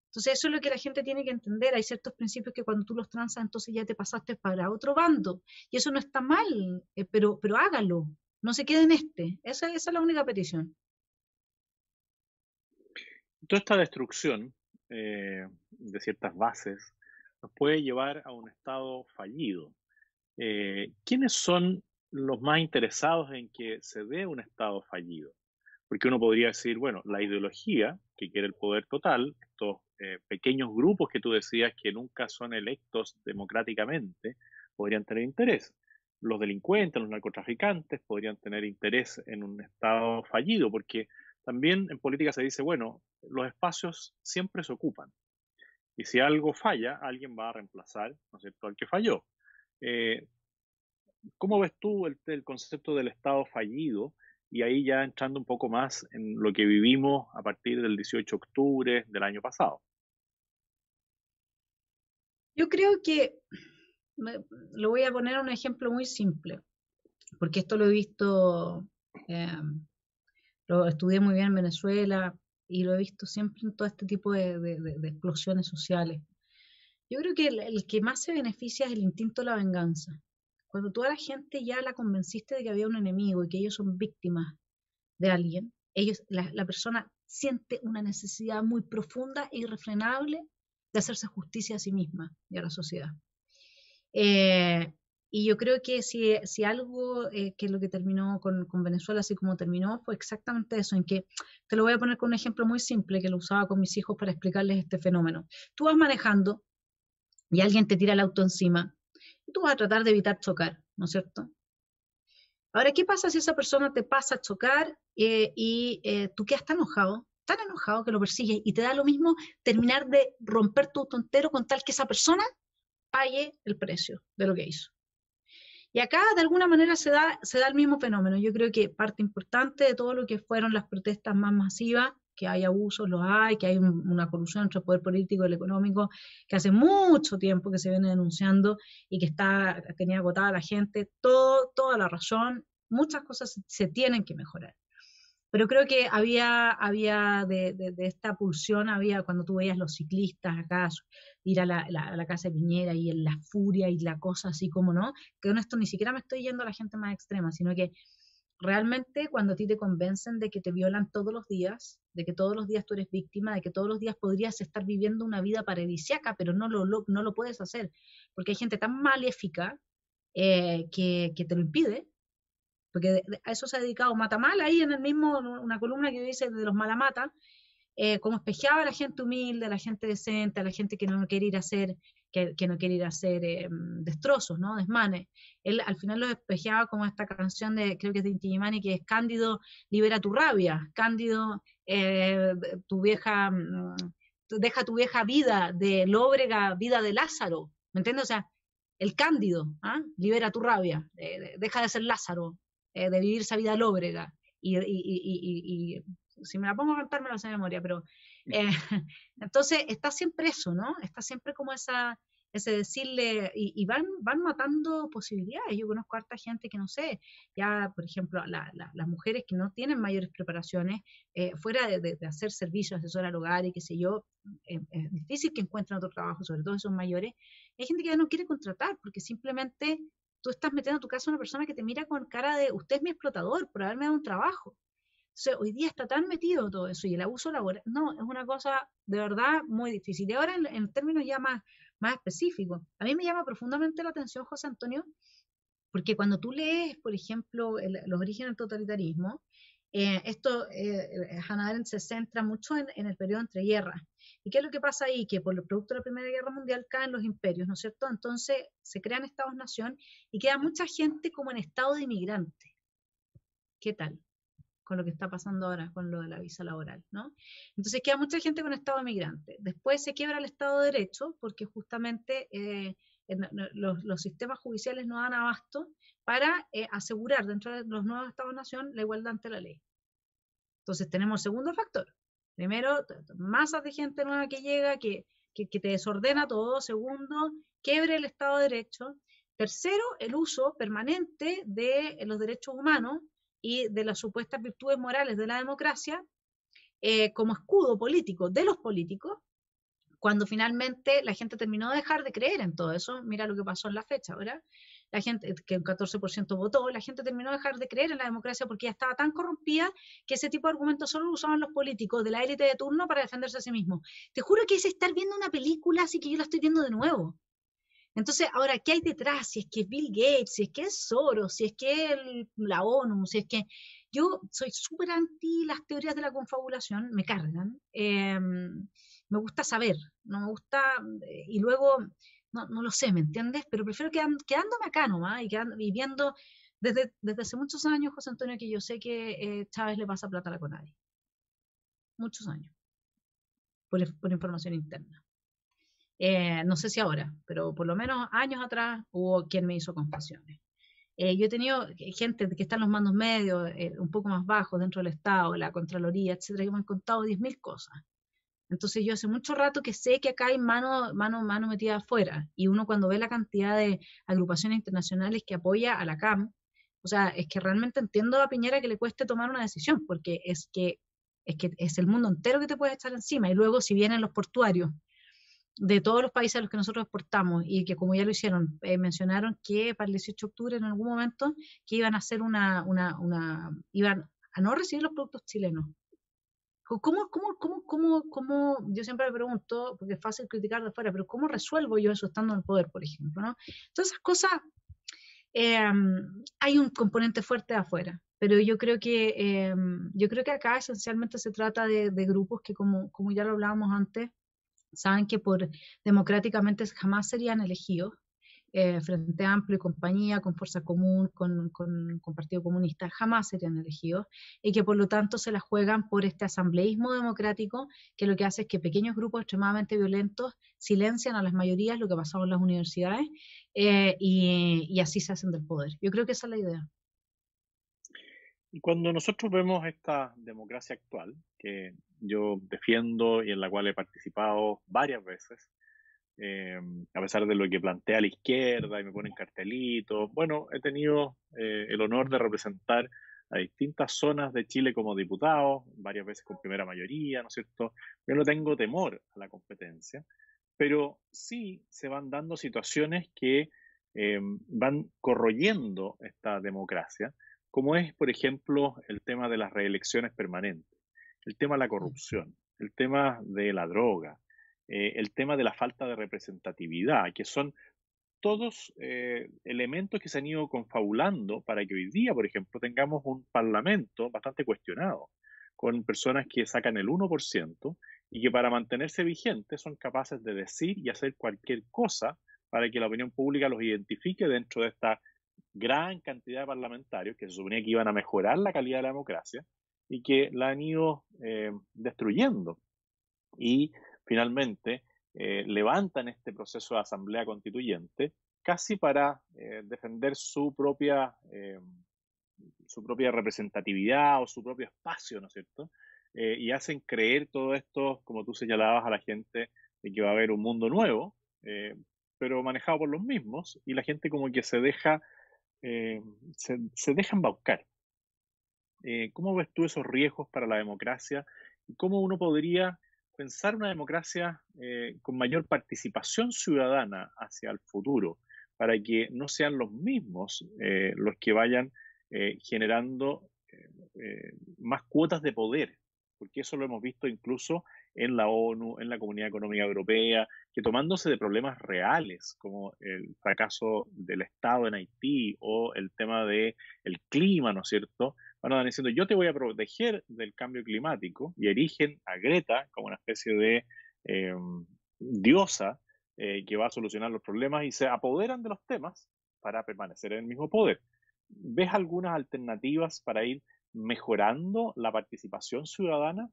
Entonces eso es lo que la gente tiene que entender. Hay ciertos principios que cuando tú los transas, entonces ya te pasaste para otro bando. Y eso no está mal, pero hágalo. No se quede en este. Esa es la única petición.
Toda esta destrucción de ciertas bases nos puede llevar a un estado fallido. ¿Quiénes son los más interesados en que se dé un estado fallido? Porque uno podría decir, bueno, la ideología que quiere el poder total, estos pequeños grupos que tú decías que nunca son electos democráticamente, podrían tener interés. Los delincuentes, los narcotraficantes podrían tener interés en un estado fallido, porque también en política se dice, bueno, los espacios siempre se ocupan. Y si algo falla, alguien va a reemplazar, ¿no es cierto?, al que falló. Eh, ¿Cómo ves tú el concepto del Estado fallido? Y ahí ya entrando un poco más en lo que vivimos a partir del 18 de octubre del año pasado.
Yo creo que, lo voy a poner un ejemplo muy simple, porque esto lo he visto, lo estudié muy bien en Venezuela y lo he visto siempre en todo este tipo de explosiones sociales. Yo creo que el que más se beneficia es el instinto de la venganza. Cuando tú a la gente ya la convenciste de que había un enemigo y que ellos son víctimas de alguien, la persona siente una necesidad muy profunda e irrefrenable de hacerse justicia a sí misma y a la sociedad. Eh, y yo creo que si algo que lo que terminó con Venezuela, así como terminó, fue exactamente eso, en que, te lo voy a poner con un ejemplo muy simple que lo usaba con mis hijos para explicarles este fenómeno. Tú vas manejando y alguien te tira el auto encima, y tú vas a tratar de evitar chocar, ¿no es cierto? Ahora, ¿qué pasa si esa persona te pasa a chocar y tú quedas tan enojado que lo persigues y te da lo mismo terminar de romper tu auto entero con tal que esa persona pague el precio de lo que hizo? Y acá de alguna manera se da el mismo fenómeno. Yo creo que parte importante de todo lo que fueron las protestas más masivas, que hay abusos, los hay, que hay una colusión entre el poder político y el económico, que hace mucho tiempo que se viene denunciando y que tenía agotada la gente, toda la razón, muchas cosas se tienen que mejorar. Pero creo que había de esta pulsión, había cuando tú veías los ciclistas acá ir a la casa de Piñera y en la furia y la cosa así como, ¿no? Que con esto ni siquiera me estoy yendo a la gente más extrema, sino que realmente cuando a ti te convencen de que te violan todos los días, de que todos los días tú eres víctima, de que todos los días podrías estar viviendo una vida paradisíaca, pero no lo puedes hacer, porque hay gente tan maléfica que te lo impide, porque a eso se ha dedicado Matamal, ahí en el mismo, una columna que dice de los Malamata, como espejeaba a la gente humilde, a la gente decente, a la gente que no quiere ir a hacer, que no quiere ir a hacer destrozos, ¿no? Desmanes. Él al final los espejeaba como esta canción creo que es de Inti Illimani, que es Cándido, libera tu rabia, Cándido, tu vieja, deja tu vieja vida de lóbrega, vida de Lázaro, ¿me entiendes? O sea, el Cándido, ¿ah? Libera tu rabia, deja de ser Lázaro, de vivir esa vida lóbrega. Y si me la pongo a cantar me la sé de memoria, pero entonces está siempre eso, ¿no? Está siempre como ese decirle, y van matando posibilidades. Yo conozco a harta gente que no sé, ya por ejemplo, las mujeres que no tienen mayores preparaciones, fuera de hacer servicios, asesor al hogar y qué sé yo, es difícil que encuentren otro trabajo, sobre todo si son mayores. Hay gente que ya no quiere contratar porque simplemente tú estás metiendo a tu casa a una persona que te mira con cara de usted es mi explotador por haberme dado un trabajo. O sea, hoy día está tan metido todo eso y el abuso laboral, no, es una cosa de verdad muy difícil. Y ahora en términos ya más específicos, a mí me llama profundamente la atención, José Antonio, porque cuando tú lees, por ejemplo, los orígenes del totalitarismo, Hannah Arendt se centra mucho en el periodo entre guerras. ¿Y qué es lo que pasa ahí? Que por el producto de la Primera Guerra Mundial caen los imperios, ¿no es cierto? Entonces se crean estados-nación y queda mucha gente como en estado de inmigrante. ¿Qué tal? Con lo que está pasando ahora con lo de la visa laboral, ¿no? Entonces queda mucha gente con estado de migrante. Después se quiebra el Estado de Derecho porque justamente los sistemas judiciales no dan abasto para asegurar dentro de los nuevos Estados-nación la igualdad ante la ley. Entonces tenemos el segundo factor. Primero, masas de gente nueva que llega, que te desordena todo. Segundo, quiebre el Estado de Derecho. Tercero, el uso permanente de los derechos humanos y de las supuestas virtudes morales de la democracia como escudo político de los políticos, cuando finalmente la gente terminó de dejar de creer en todo eso. Mira lo que pasó en la fecha, ¿verdad? La gente, que un 14% votó, la gente terminó de dejar de creer en la democracia porque ya estaba tan corrompida que ese tipo de argumentos solo lo usaban los políticos de la élite de turno para defenderse a sí mismos. Te juro que es estar viendo una película así que yo la estoy viendo de nuevo. Entonces, ahora, ¿qué hay detrás? Si es que es Bill Gates, si es que es Soros, si es que es la ONU, si es que... Yo soy súper anti las teorías de la confabulación, me cargan. Me gusta saber, no me gusta... y luego, no lo sé, ¿me entiendes? Pero prefiero quedándome acá nomás y viendo desde hace muchos años, José Antonio, que yo sé que Chávez le pasa plata a la CONADI. Muchos años, por información interna. No sé si ahora, pero por lo menos años atrás hubo quien me hizo confesiones. Yo he tenido gente que está en los mandos medios, un poco más bajos dentro del Estado, la Contraloría, etcétera, que me han contado 10.000 cosas. Entonces yo hace mucho rato que sé que acá hay mano metida afuera. Y uno cuando ve la cantidad de agrupaciones internacionales que apoya a la CAM, o sea, es que realmente entiendo a Piñera que le cueste tomar una decisión, porque es que es el mundo entero que te puede echar encima. Y luego si vienen los portuarios de todos los países a los que nosotros exportamos y que como ya lo hicieron, mencionaron que para el 18 de octubre en algún momento que iban a hacer iban a no recibir los productos chilenos. Yo siempre me pregunto, porque es fácil criticar de afuera, pero ¿cómo resuelvo yo eso estando en el poder, por ejemplo, ¿no? Todas esas cosas, eh, hay un componente fuerte de afuera, pero yo creo que acá esencialmente se trata de grupos que como ya lo hablábamos antes, saben que democráticamente jamás serían elegidos, Frente Amplio y compañía, con Fuerza Común, con Partido Comunista, jamás serían elegidos, y que por lo tanto se la juegan por este asambleísmo democrático, que lo que hace es que pequeños grupos extremadamente violentos silencian a las mayorías, lo que ha pasado en las universidades, y así se hacen del poder. Yo creo que esa es la idea.
Y cuando nosotros vemos esta democracia actual, que yo defiendo y en la cual he participado varias veces, a pesar de lo que plantea la izquierda y me ponen cartelitos, bueno, he tenido el honor de representar a distintas zonas de Chile como diputado, varias veces con primera mayoría, ¿no es cierto? Yo no tengo temor a la competencia, pero sí se van dando situaciones que van corroyendo esta democracia, como es, por ejemplo, el tema de las reelecciones permanentes, el tema de la corrupción, el tema de la droga, el tema de la falta de representatividad, que son todos elementos que se han ido confabulando para que hoy día, por ejemplo, tengamos un parlamento bastante cuestionado, con personas que sacan el 1% y que para mantenerse vigentes son capaces de decir y hacer cualquier cosa para que la opinión pública los identifique dentro de esta gran cantidad de parlamentarios que se suponía que iban a mejorar la calidad de la democracia y que la han ido destruyendo. Y finalmente levantan este proceso de asamblea constituyente casi para defender su propia representatividad o su propio espacio, ¿no es cierto? Y hacen creer todo esto, como tú señalabas a la gente, de que va a haber un mundo nuevo, pero manejado por los mismos, y la gente como que eh, se deja embaucar. ¿Cómo ves tú esos riesgos para la democracia? ¿Y cómo uno podría pensar una democracia con mayor participación ciudadana hacia el futuro, para que no sean los mismos los que vayan generando más cuotas de poder? Porque eso lo hemos visto incluso en la ONU, en la Comunidad Económica Europea, que tomándose de problemas reales, como el fracaso del Estado en Haití o el tema del clima, ¿no es cierto?, van diciendo, yo te voy a proteger del cambio climático, y erigen a Greta como una especie de eh, diosa que va a solucionar los problemas, y se apoderan de los temas para permanecer en el mismo poder. ¿Ves algunas alternativas para ir mejorando la participación ciudadana?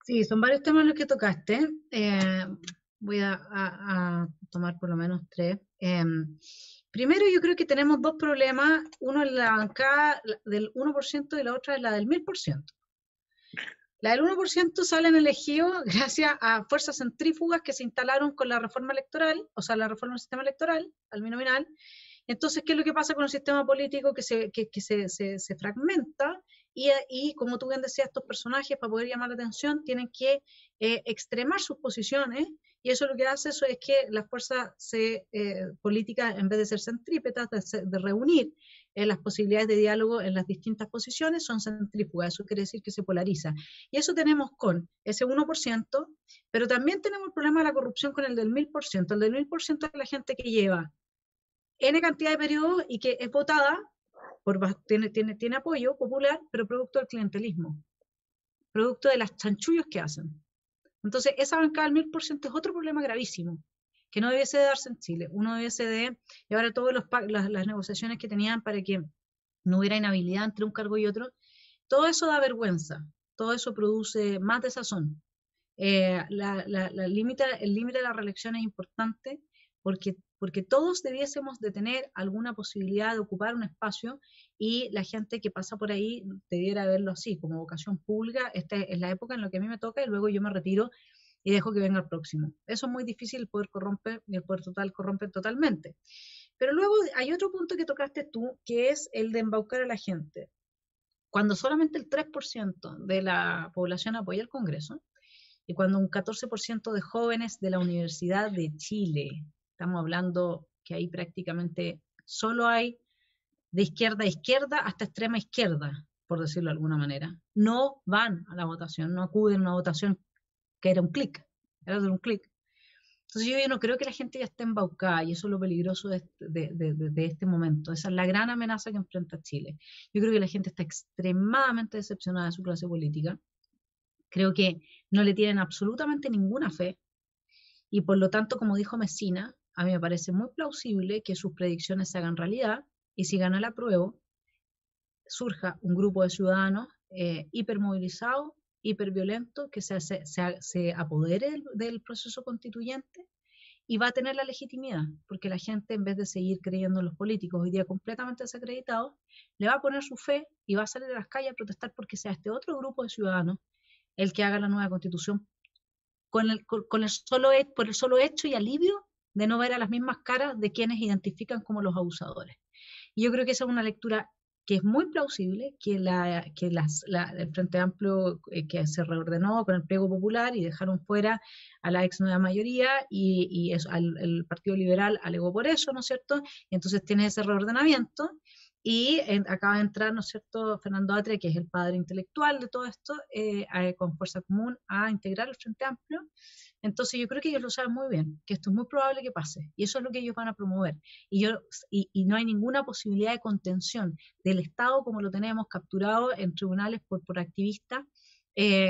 Sí, son varios temas los que tocaste. Voy a tomar por lo menos tres. Primero, yo creo que tenemos dos problemas. Uno es la bancada del 1% y la otra es la del 1000%. La del 1% salen elegidos gracias a fuerzas centrífugas que se instalaron con la reforma electoral, o sea, la reforma del sistema electoral, al binominal. Entonces, ¿qué es lo que pasa con el sistema político? Que se fragmenta y, como tú bien decías, estos personajes, para poder llamar la atención, tienen que extremar sus posiciones, y eso lo que hace eso es que las fuerzas políticas, en vez de ser centrípetas, de reunir las posibilidades de diálogo en las distintas posiciones, son centrífugas. Eso quiere decir que se polariza. Y eso tenemos con ese 1%, pero también tenemos el problema de la corrupción con el del 1000%. El del 1000% es la gente que lleva N cantidad de periodos y que es votada, tiene apoyo popular, pero producto del clientelismo, producto de las chanchullos que hacen. Entonces, esa bancada del 1000% es otro problema gravísimo, que no debiese de darse en Chile. Uno debiese de, y ahora todas las negociaciones que tenían para que no hubiera inhabilidad entre un cargo y otro, todo eso da vergüenza, todo eso produce más desazón. El límite de la reelección es importante porque todos debiésemos de tener alguna posibilidad de ocupar un espacio, y la gente que pasa por ahí debiera verlo así, como vocación pública. Esta es la época en la que a mí me toca, y luego yo me retiro y dejo que venga el próximo. Eso es muy difícil, el poder corrompe, y el poder total corrompe totalmente. Pero luego hay otro punto que tocaste tú, que es el de embaucar a la gente. Cuando solamente el 3% de la población apoya el Congreso, y cuando un 14% de jóvenes de la Universidad de Chile, estamos hablando que ahí prácticamente solo hay de izquierda a izquierda hasta extrema izquierda, por decirlo de alguna manera, no van a la votación, no acuden a una votación que era un clic, era de un clic. Entonces yo no creo que la gente ya esté embaucada, y eso es lo peligroso de este momento. Esa es la gran amenaza que enfrenta Chile. Yo creo que la gente está extremadamente decepcionada de su clase política. Creo que no le tienen absolutamente ninguna fe, y por lo tanto, como dijo Messina, a mí me parece muy plausible que sus predicciones se hagan realidad, y si gana el apruebo, surja un grupo de ciudadanos hipermovilizados, hiperviolentos, que se apodere del proceso constituyente, y va a tener la legitimidad, porque la gente, en vez de seguir creyendo en los políticos hoy día completamente desacreditados, le va a poner su fe y va a salir a las calles a protestar porque sea este otro grupo de ciudadanos el que haga la nueva constitución, por el solo hecho y alivio de no ver a las mismas caras de quienes identifican como los abusadores. Y yo creo que esa es una lectura que es muy plausible, que el Frente Amplio, que se reordenó con el pliego popular y dejaron fuera a la ex nueva mayoría, y el Partido Liberal alegó por eso, ¿no es cierto? Y entonces tiene ese reordenamiento, y acaba de entrar, ¿no es cierto?, Fernando Atria, que es el padre intelectual de todo esto, con Fuerza Común, a integrar el Frente Amplio. Entonces yo creo que ellos lo saben muy bien, que esto es muy probable que pase, y eso es lo que ellos van a promover. Y no hay ninguna posibilidad de contención del Estado como lo tenemos capturado en tribunales por activistas,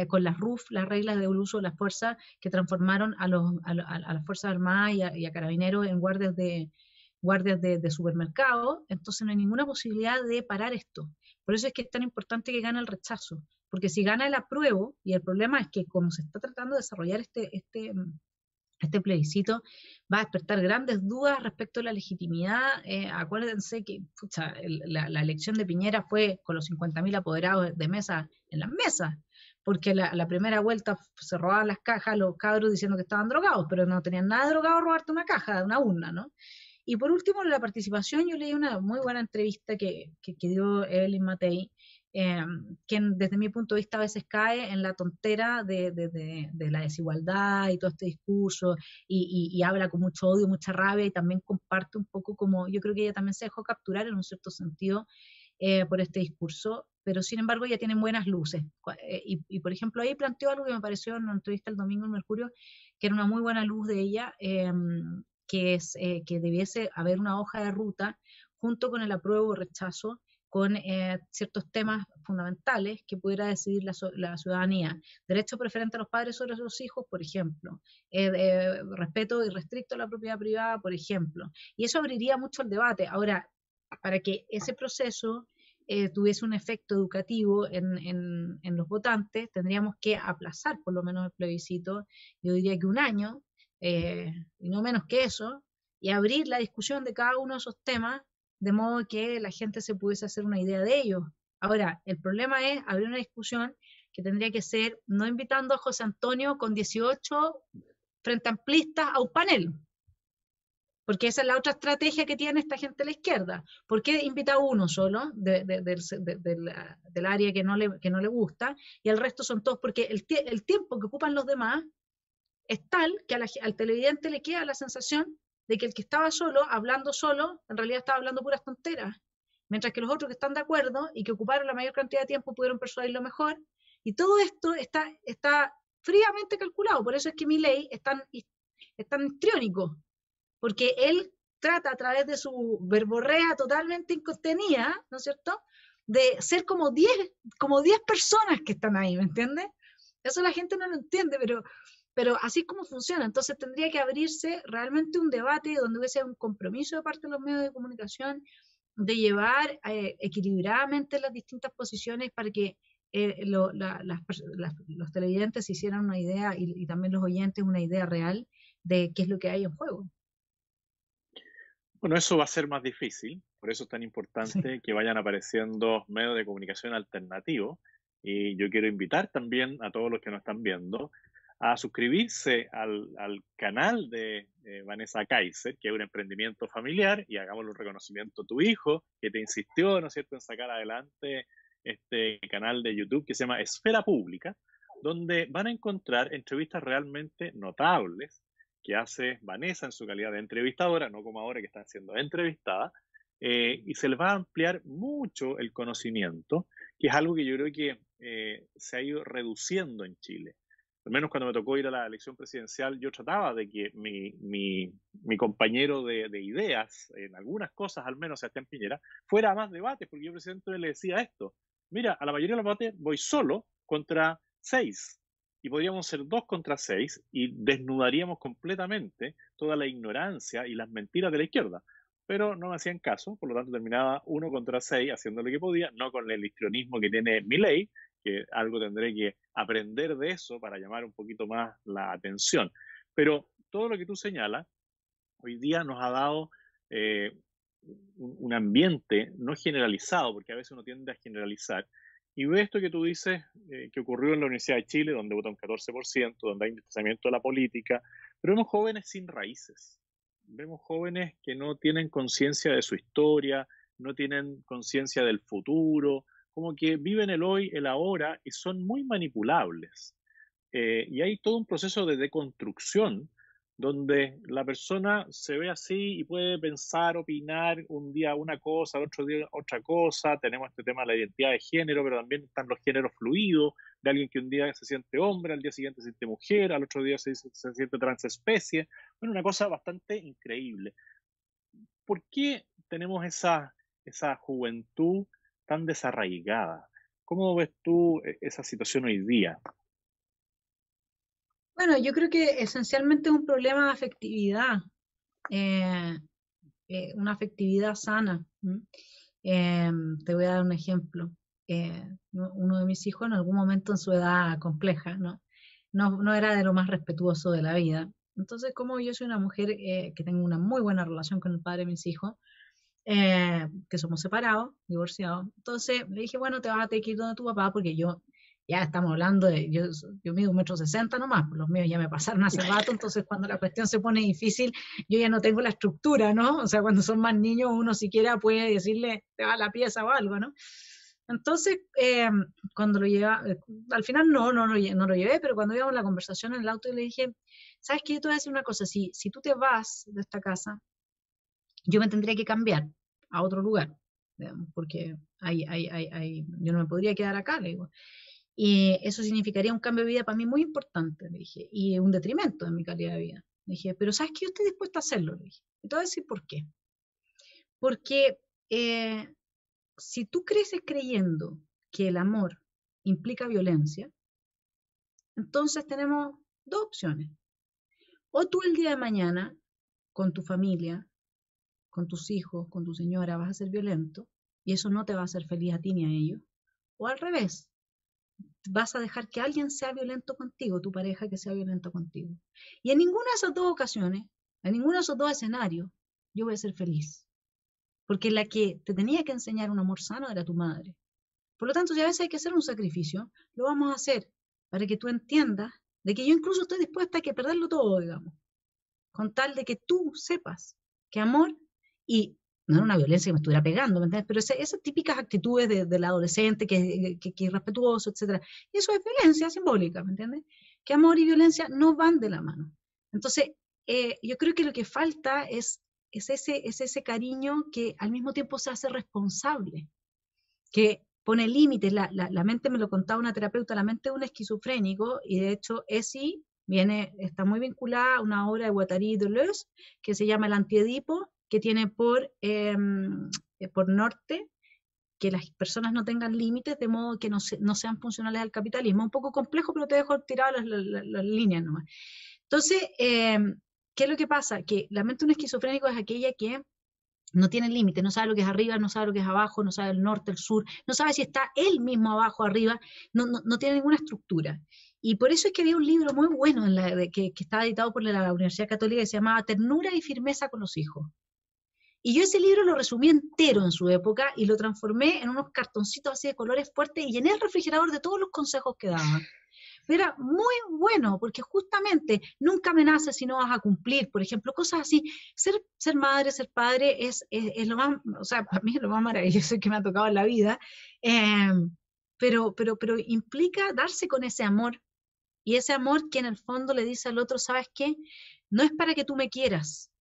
con las RUF, las reglas de uso de las fuerzas, que transformaron a las Fuerzas Armadas y a Carabineros en guardias de supermercado. Entonces no hay ninguna posibilidad de parar esto. Por eso es que es tan importante que gane el rechazo, porque si gana el apruebo, y el problema es que como se está tratando de desarrollar este plebiscito, va a despertar grandes dudas respecto a la legitimidad. Acuérdense que la elección de Piñera fue con los 50.000 apoderados de mesa en las mesas, porque la primera vuelta se robaban las cajas los cabros diciendo que estaban drogados, pero no tenían nada de drogado robarte una caja, una urna, ¿no? Y por último, en la participación, yo leí una muy buena entrevista que dio Evelyn Matei, eh, quien desde mi punto de vista a veces cae en la tontera de la desigualdad y todo este discurso, y habla con mucho odio, mucha rabia, y también comparte un poco como, yo creo que ella también se dejó capturar en un cierto sentido por este discurso, pero sin embargo ya tienen buenas luces. Y por ejemplo, ahí planteó algo que me pareció en una entrevista el domingo en Mercurio, que era una muy buena luz de ella, que es que debiese haber una hoja de ruta junto con el apruebo o rechazo con ciertos temas fundamentales que pudiera decidir la ciudadanía. Derecho preferente a los padres sobre sus hijos, por ejemplo. Respeto irrestricto a la propiedad privada, por ejemplo. Y eso abriría mucho el debate. Ahora, para que ese proceso tuviese un efecto educativo en los votantes, tendríamos que aplazar por lo menos el plebiscito, yo diría que un año, y no menos que eso, y abrir la discusión de cada uno de esos temas, de modo que la gente se pudiese hacer una idea de ellos. Ahora, el problema es abrir una discusión que tendría que ser no invitando a José Antonio con 18 frente amplistas a un panel, porque esa es la otra estrategia que tiene esta gente de la izquierda. ¿Por qué invita a uno solo del área que no le gusta y el resto son todos? Porque el tiempo que ocupan los demás es tal que al televidente le queda la sensación de que el que estaba solo, hablando solo, en realidad estaba hablando puras tonteras, mientras que los otros que están de acuerdo y que ocuparon la mayor cantidad de tiempo pudieron persuadirlo mejor, y todo esto está fríamente calculado. Por eso es que Milei es tan histriónico, porque él trata a través de su verborrea totalmente incontenida, ¿no es cierto?, de ser como 10 personas que están ahí, ¿me entiendes? Eso la gente no lo entiende, pero así es como funciona. Entonces tendría que abrirse realmente un debate donde hubiese un compromiso de parte de los medios de comunicación de llevar equilibradamente las distintas posiciones para que los televidentes se hicieran una idea y también los oyentes una idea real de qué es lo que hay en juego.
Bueno, eso va a ser más difícil, por eso es tan
Sí.
importante que vayan apareciendo medios de comunicación alternativos. Y yo quiero invitar también a todos los que nos están viendo a suscribirse al canal de Vanessa Kaiser, que es un emprendimiento familiar, y hagámosle un reconocimiento a tu hijo, que te insistió, ¿no es cierto?, en sacar adelante este canal de YouTube que se llama Esfera Pública, donde van a encontrar entrevistas realmente notables que hace Vanessa en su calidad de entrevistadora, no como ahora que está siendo entrevistada, y se les va a ampliar mucho el conocimiento, que es algo que yo creo que se ha ido reduciendo en Chile. Al menos cuando me tocó ir a la elección presidencial, yo trataba de que mi compañero de ideas, en algunas cosas al menos, Sebastián Piñera, fuera a más debates, porque yo presidente le decía esto: mira, a la mayoría de los debates voy solo contra 6, y podríamos ser 2 contra 6 y desnudaríamos completamente toda la ignorancia y las mentiras de la izquierda. Pero no me hacían caso, por lo tanto terminaba 1 contra 6 haciendo lo que podía, no con el histrionismo que tiene Milei, que algo tendré que aprender de eso para llamar un poquito más la atención. Pero todo lo que tú señalas hoy día nos ha dado un ambiente no generalizado, porque a veces uno tiende a generalizar, y ve esto que tú dices que ocurrió en la Universidad de Chile, donde vota un 14%, donde hay un distanciamiento de la política, pero vemos jóvenes sin raíces, vemos jóvenes que no tienen conciencia de su historia, no tienen conciencia del futuro, como que viven el hoy, el ahora, y son muy manipulables. Y hay todo un proceso de deconstrucción donde la persona se ve así y puede pensar, opinar un día una cosa, otro día otra cosa. Tenemos este tema de la identidad de género, pero también están los géneros fluidos, de alguien que un día se siente hombre, al día siguiente se siente mujer, al otro día se siente transespecie. Bueno, una cosa bastante increíble. ¿Por qué tenemos esa juventud tan desarraigada? ¿Cómo ves tú esa situación hoy día?
Bueno, yo creo que esencialmente es un problema de afectividad, eh, una afectividad sana. Te voy a dar un ejemplo. Uno de mis hijos en algún momento en su edad compleja, no era de lo más respetuoso de la vida. Entonces, como yo soy una mujer que tengo una muy buena relación con el padre de mis hijos, que somos separados, divorciados, entonces le dije, bueno, te vas a tener que ir donde tu papá, porque yo ya estamos hablando de, yo mido 1,60 m nomás, pues los míos ya me pasaron hace rato, entonces cuando la cuestión se pone difícil, yo ya no tengo la estructura, ¿no? O sea, cuando son más niños uno siquiera puede decirle, te va la pieza o algo, ¿no? Entonces, cuando lo lleva, al final no lo llevé, pero cuando íbamos a la conversación en el auto, le dije, ¿sabes qué? Yo te voy a decir una cosa, si tú te vas de esta casa, yo me tendría que cambiar a otro lugar, digamos, porque yo no me podría quedar acá, le digo. Y eso significaría un cambio de vida para mí muy importante, le dije, y un detrimento en mi calidad de vida. Le dije, pero ¿sabes qué? Yo estoy dispuesta a hacerlo, le dije. Y te voy a decir por qué. Porque si tú creces creyendo que el amor implica violencia, entonces tenemos dos opciones. O tú el día de mañana, con tu familia, con tus hijos, con tu señora, vas a ser violento y eso no te va a hacer feliz a ti ni a ellos. O al revés, vas a dejar que alguien sea violento contigo, tu pareja que sea violento contigo. Y en ninguna de esas dos ocasiones, en ninguno de esos dos escenarios, yo voy a ser feliz. Porque la que te tenía que enseñar un amor sano era tu madre. Por lo tanto, si a veces hay que hacer un sacrificio, lo vamos a hacer para que tú entiendas de que yo incluso estoy dispuesta a que perderlo todo, digamos, con tal de que tú sepas que amor, y no era una violencia que me estuviera pegando, ¿me entiendes? Pero esas típicas actitudes del adolescente que es irrespetuoso, etc. Eso es violencia simbólica, ¿me entiendes? Que amor y violencia no van de la mano. Entonces, yo creo que lo que falta es ese cariño que al mismo tiempo se hace responsable, que pone límites. La mente, me lo contaba una terapeuta, la mente de un esquizofrénico, y de hecho ESI está muy vinculada a una obra de Guattari y Deleuze que se llama El Antiedipo, que tiene por norte que las personas no tengan límites de modo que no sean funcionales al capitalismo. Un poco complejo, pero te dejo tirado las líneas nomás. Entonces, ¿qué es lo que pasa? Que la mente de un esquizofrénico es aquella que no tiene límite, no sabe lo que es arriba, no sabe lo que es abajo, no sabe el norte, el sur, no sabe si está él mismo abajo, arriba, no tiene ninguna estructura. Y por eso es que había un libro muy bueno que estaba editado por la Universidad Católica que se llamaba Ternura y firmeza con los hijos. Y yo ese libro lo resumí entero en su época y lo transformé en unos cartoncitos así de colores fuertes y llené el refrigerador de todos los consejos que daban. Era muy bueno, porque justamente nunca amenaces si no vas a cumplir, por ejemplo, cosas así. Ser madre, ser padre es lo más, o sea, para mí es lo más maravilloso que me ha tocado en la vida, pero implica darse con ese amor, y ese amor que en el fondo le dice al otro, ¿sabes qué? No es para que tú me quieras.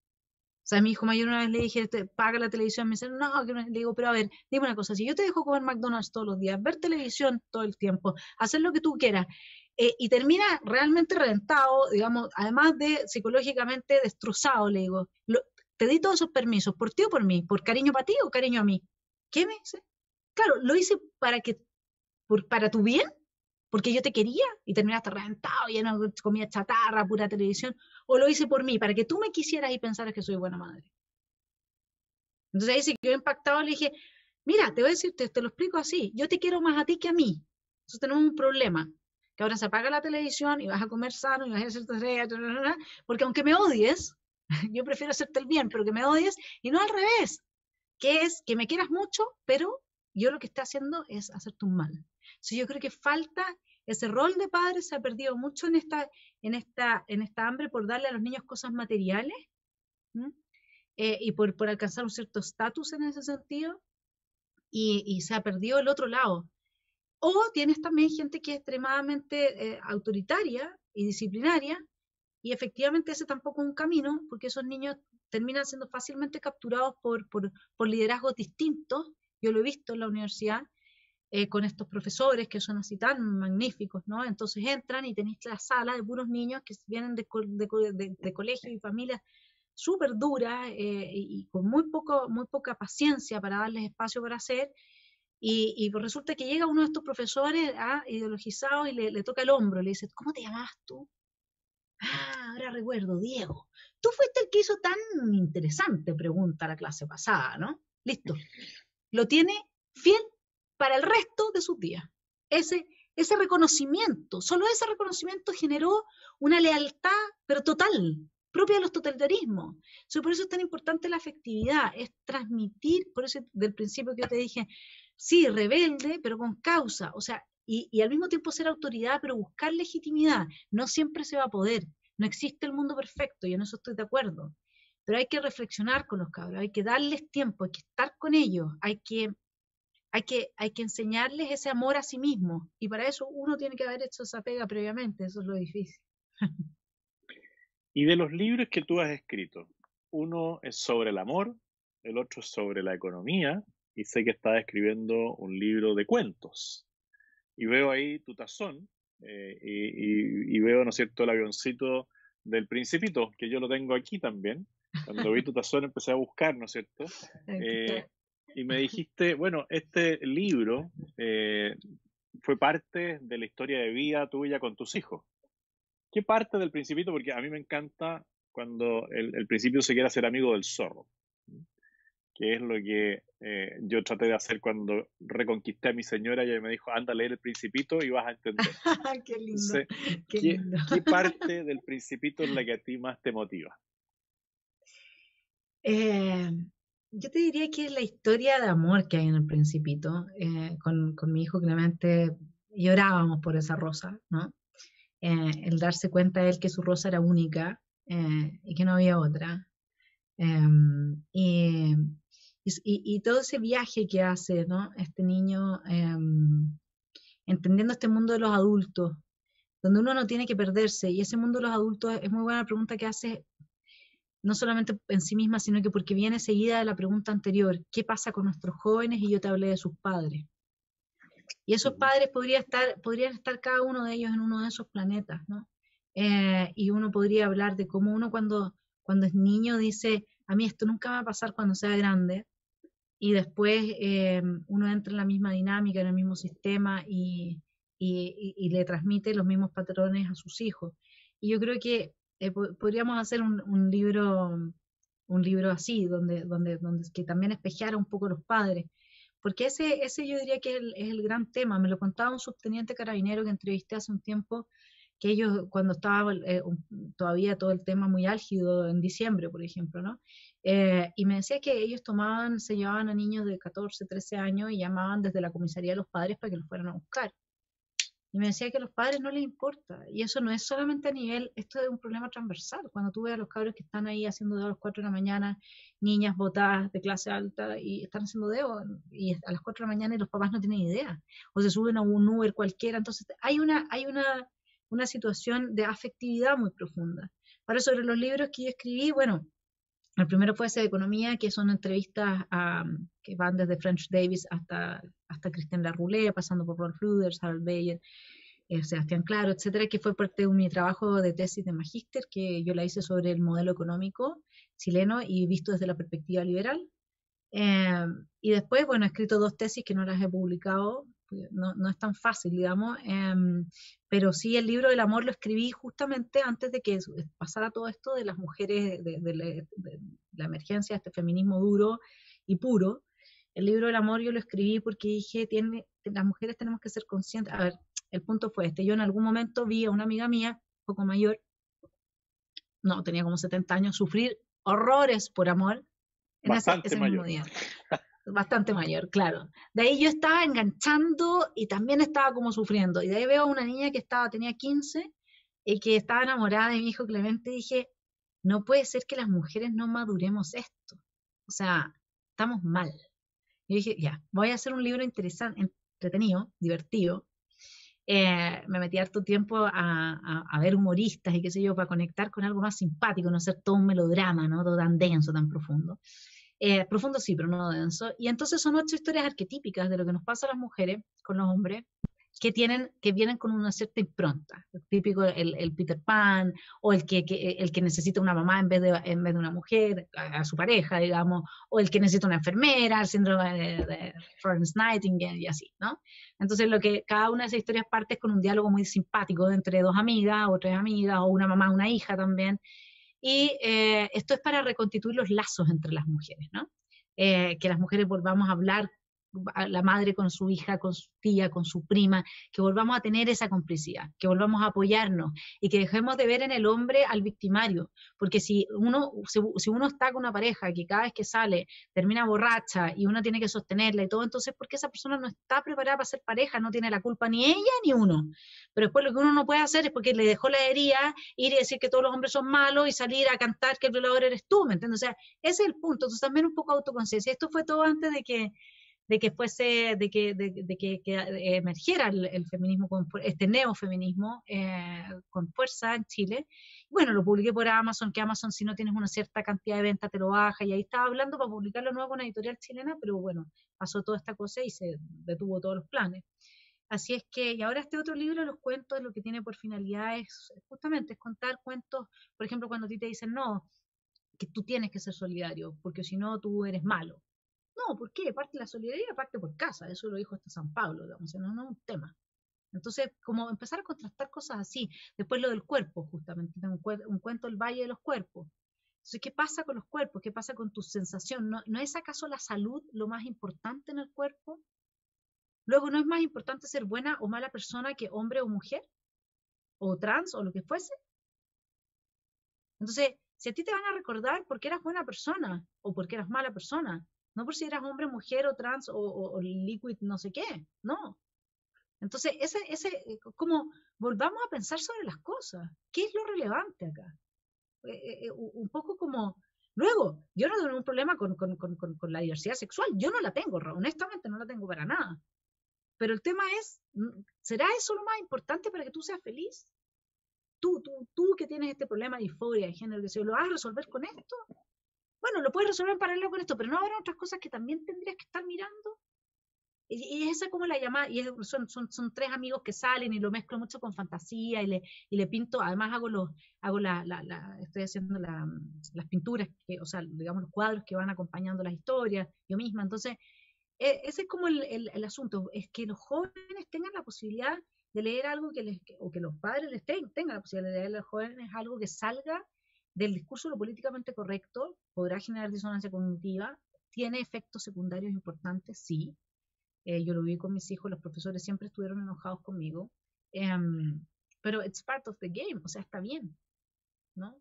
O sea, a mi hijo mayor una vez le dije, paga la televisión, me dice, no, que no. Le digo, pero a ver, dime una cosa, si yo te dejo comer McDonald's todos los días, ver televisión todo el tiempo, hacer lo que tú quieras, y termina realmente reventado, digamos, además de psicológicamente destrozado, le digo, te di todos esos permisos, ¿por ti o por mí? ¿Por cariño para ti o cariño a mí? ¿Qué me dice? Claro, lo hice para tu bien, porque yo te quería y terminaste reventado, lleno de comida chatarra, pura televisión, o lo hice por mí, para que tú me quisieras y pensaras que soy buena madre. Entonces ahí se quedó impactado, le dije, mira, te voy a decir, te lo explico así, yo te quiero más a ti que a mí. Entonces tenemos un problema, que ahora se apaga la televisión y vas a comer sano y vas a hacer tareas, porque aunque me odies, yo prefiero hacerte el bien, pero que me odies, y no al revés, que es que me quieras mucho, pero yo lo que estoy haciendo es hacerte un mal. Entonces yo creo que falta ese rol de padre, se ha perdido mucho en esta hambre por darle a los niños cosas materiales, y por alcanzar un cierto estatus en ese sentido, y se ha perdido el otro lado. O tienes también gente que es extremadamente autoritaria y disciplinaria, y efectivamente ese tampoco es un camino, porque esos niños terminan siendo fácilmente capturados por liderazgos distintos. Yo lo he visto en la universidad, con estos profesores que son así tan magníficos, ¿no? Entonces entran y tenéis la sala de puros niños que vienen de colegios y familias súper duras, y con muy poca paciencia para darles espacio para hacer, y pues resulta que llega uno de estos profesores ideologizados y le toca el hombro, le dice, ¿cómo te llamas tú? Ah, ahora recuerdo, Diego. Tú fuiste el que hizo tan interesante pregunta la clase pasada, ¿no? Listo. Lo tiene fiel para el resto de sus días. Ese reconocimiento, solo ese reconocimiento generó una lealtad, pero total, propia de los totalitarismos. Por eso es tan importante la afectividad, es transmitir, por eso del principio que yo te dije, sí, rebelde, pero con causa. O sea, y al mismo tiempo ser autoridad, pero buscar legitimidad. No siempre se va a poder, no existe el mundo perfecto, y en eso estoy de acuerdo, pero hay que reflexionar con los cabros, hay que darles tiempo, hay que estar con ellos, hay que enseñarles ese amor a sí mismo, y para eso uno tiene que haber hecho esa pega previamente, eso es lo difícil.
Y de los libros que tú has escrito, uno es sobre el amor, el otro es sobre la economía, y sé que estás escribiendo un libro de cuentos. Y veo ahí tu tazón, y veo, ¿no es cierto?, el avioncito del Principito, que yo lo tengo aquí también. Cuando vi tu tazón empecé a buscar, ¿no es cierto? Y me dijiste, bueno, este libro fue parte de la historia de vida tuya con tus hijos. ¿Qué parte del Principito? Porque a mí me encanta cuando el Principito se quiere hacer amigo del zorro, que es lo que yo traté de hacer cuando reconquisté a mi señora. Y ella me dijo, anda a leer el Principito y vas a entender.
Qué lindo,
Entonces,
qué lindo.
¿qué parte del Principito es la que a ti más te motiva?
Yo te diría que es la historia de amor que hay en el Principito. Con mi hijo Clemente llorábamos por esa rosa, ¿no? El darse cuenta de él que su rosa era única, y que no había otra. Y todo ese viaje que hace, ¿no?, este niño, entendiendo este mundo de los adultos, donde uno no tiene que perderse, y ese mundo de los adultos es muy buena la pregunta que hace, no solamente en sí misma, sino que porque viene seguida de la pregunta anterior, ¿qué pasa con nuestros jóvenes? Y yo te hablé de sus padres. Y esos padres podrían estar cada uno de ellos en uno de esos planetas, ¿no? Y uno podría hablar de cómo uno cuando es niño dice, a mí esto nunca va a pasar cuando sea grande, y después uno entra en la misma dinámica, en el mismo sistema, y le transmite los mismos patrones a sus hijos. Y yo creo que podríamos hacer un libro así, donde que también espejara un poco los padres, porque ese yo diría que es el gran tema. Me lo contaba un subteniente carabinero que entrevisté hace un tiempo, que ellos, cuando estaba todavía todo el tema muy álgido en diciembre, por ejemplo, ¿no? Y me decía que ellos se llevaban a niños de 14, 13 años y llamaban desde la comisaría de los padres para que los fueran a buscar. Y me decía que a los padres no les importa. Y eso no es solamente a nivel, esto es un problema transversal. Cuando tú ves a los cabros que están ahí haciendo dedo a las 4 de la mañana, niñas botadas de clase alta, y están haciendo dedo, y a las 4 de la mañana, y los papás no tienen idea. O se suben a un Uber cualquiera. Entonces hay una situación de afectividad muy profunda. Ahora, sobre los libros que yo escribí, bueno, el primero fue ese de economía, que son entrevistas que van desde French Davis hasta Christian Laroulé, pasando por Rolf Luders, Harald Beyer, Sebastián Claro, etcétera, que fue parte de mi trabajo de tesis de magíster, que yo la hice sobre el modelo económico chileno y visto desde la perspectiva liberal. Y después, bueno, he escrito 2 tesis que no las he publicado, no es tan fácil, digamos, pero sí el libro del amor lo escribí justamente antes de que pasara todo esto de las mujeres, de la emergencia de este feminismo duro y puro. El libro del amor yo lo escribí porque dije, las mujeres tenemos que ser conscientes. A ver, el punto fue este: yo en algún momento vi a una amiga mía, un poco mayor, no, tenía como 70 años, sufrir horrores por amor en ese mismo día. Bastante mayor, claro. De ahí yo estaba enganchando y también estaba como sufriendo. Y de ahí veo a una niña que tenía 15 y que estaba enamorada de mi hijo Clemente, y dije, no puede ser que las mujeres no maduremos esto. O sea, estamos mal. Y dije, ya, voy a hacer un libro interesante, entretenido, divertido. Me metí harto tiempo a ver humoristas y qué sé yo, para conectar con algo más simpático, no ser todo un melodrama, ¿no? Todo tan denso, tan profundo. Profundo sí, pero no denso. Y entonces son 8 historias arquetípicas de lo que nos pasa a las mujeres con los hombres, que vienen con una cierta impronta. El típico, el Peter Pan, o el que necesita una mamá en vez de una mujer, a su pareja, digamos, o el que necesita una enfermera, el síndrome de Florence Nightingale y así, ¿no? Entonces cada una de esas historias parte con un diálogo muy simpático entre 2 amigas, o 3 amigas, o una mamá, una hija también. Y esto es para reconstituir los lazos entre las mujeres, ¿no? Que las mujeres volvamos a hablar la madre con su hija, con su tía, con su prima, que volvamos a tener esa complicidad, que volvamos a apoyarnos y que dejemos de ver en el hombre al victimario, porque si uno está con una pareja que cada vez que sale termina borracha y uno tiene que sostenerla y todo, entonces porque esa persona no está preparada para ser pareja, no tiene la culpa ni ella ni uno. Pero después lo que uno no puede hacer es porque le dejó la herida, ir y decir que todos los hombres son malos y salir a cantar que el violador eres tú, ¿me entiendes? O sea, ese es el punto. Entonces también un poco autoconciencia. Esto fue todo antes de que emergiera el feminismo, este neofeminismo con fuerza en Chile. Bueno, lo publiqué por Amazon, que Amazon si no tienes una cierta cantidad de venta te lo baja, y ahí estaba hablando para publicarlo nuevo con una editorial chilena, pero bueno, pasó toda esta cosa y se detuvo todos los planes. Así es que, y ahora este otro libro, los cuentos, lo que tiene por finalidad es justamente es contar cuentos, por ejemplo, cuando a ti te dicen, no, que tú tienes que ser solidario, porque si no tú eres malo. No, ¿por qué? Parte de la solidaridad, parte por casa, eso lo dijo hasta San Pablo, digamos, no es un tema. Entonces, como empezar a contrastar cosas así. Después lo del cuerpo, justamente, tengo un cuento, El Valle de los Cuerpos. Entonces, ¿qué pasa con los cuerpos? ¿Qué pasa con tu sensación? ¿No es acaso la salud lo más importante en el cuerpo? Luego, ¿no es más importante ser buena o mala persona que hombre o mujer? ¿O trans o lo que fuese? Entonces, si a ti te van a recordar porque eras buena persona o porque eras mala persona, no por si eras hombre, mujer o trans o liquid no sé qué, no. Entonces, como volvamos a pensar sobre las cosas. ¿Qué es lo relevante acá? Un poco como... Luego, yo no tengo ningún problema con la diversidad sexual. Yo no la tengo, honestamente no la tengo para nada. Pero el tema es, ¿será eso lo más importante para que tú seas feliz? Tú que tienes este problema de disforia de género, que se lo vas a resolver con esto. Bueno, lo puedes resolver en paralelo con esto, pero no habrá otras cosas que también tendrías que estar mirando. Y esa como la llamada, y son tres amigos que salen y lo mezclo mucho con fantasía y le pinto, además estoy haciendo las pinturas, o sea, digamos los cuadros que van acompañando las historias, yo misma. Entonces, ese es como el asunto, es que los jóvenes tengan la posibilidad de leer algo o que los padres tengan la posibilidad de leer a los jóvenes algo que salga del discurso de lo políticamente correcto, podrá generar disonancia cognitiva, tiene efectos secundarios importantes, sí. Yo lo vi con mis hijos, los profesores siempre estuvieron enojados conmigo, pero it's part of the game, o sea, está bien, ¿no?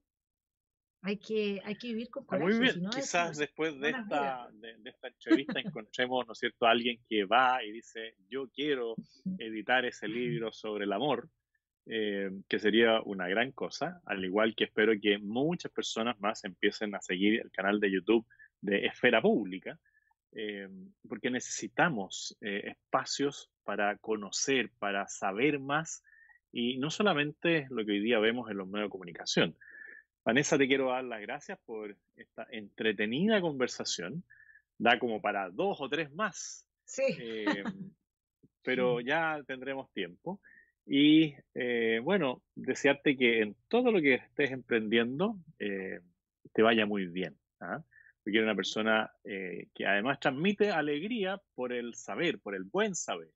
Hay que vivir con
Muy
coraje,
bien,
si no
quizás después de
buenas vidas.
esta entrevista encontremos, ¿no es cierto?, a alguien que va y dice, yo quiero editar ese libro sobre el amor, que sería una gran cosa, al igual que espero que muchas personas más empiecen a seguir el canal de YouTube de Esfera Pública, porque necesitamos espacios para conocer, para saber más, y no solamente lo que hoy día vemos en los medios de comunicación. Vanessa, te quiero dar las gracias por esta entretenida conversación. Da como para 2 o 3 más,
Sí.
pero ya tendremos tiempo. Y bueno, desearte que en todo lo que estés emprendiendo te vaya muy bien. ¿Ah? Porque eres una persona que además transmite alegría por el saber, por el buen saber.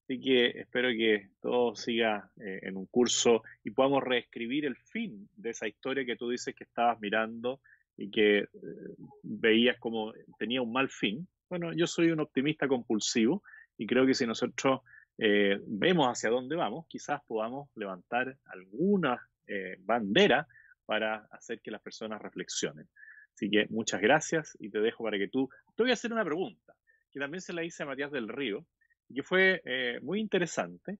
Así que espero que todo siga en un curso y podamos reescribir el fin de esa historia que tú dices que estabas mirando y que veías como tenía un mal fin. Bueno, yo soy un optimista compulsivo y creo que si nosotros vemos hacia dónde vamos, quizás podamos levantar alguna bandera para hacer que las personas reflexionen. Así que muchas gracias y te dejo para que tú... Te voy a hacer una pregunta que también se la hice a Matías del Río, que fue muy interesante,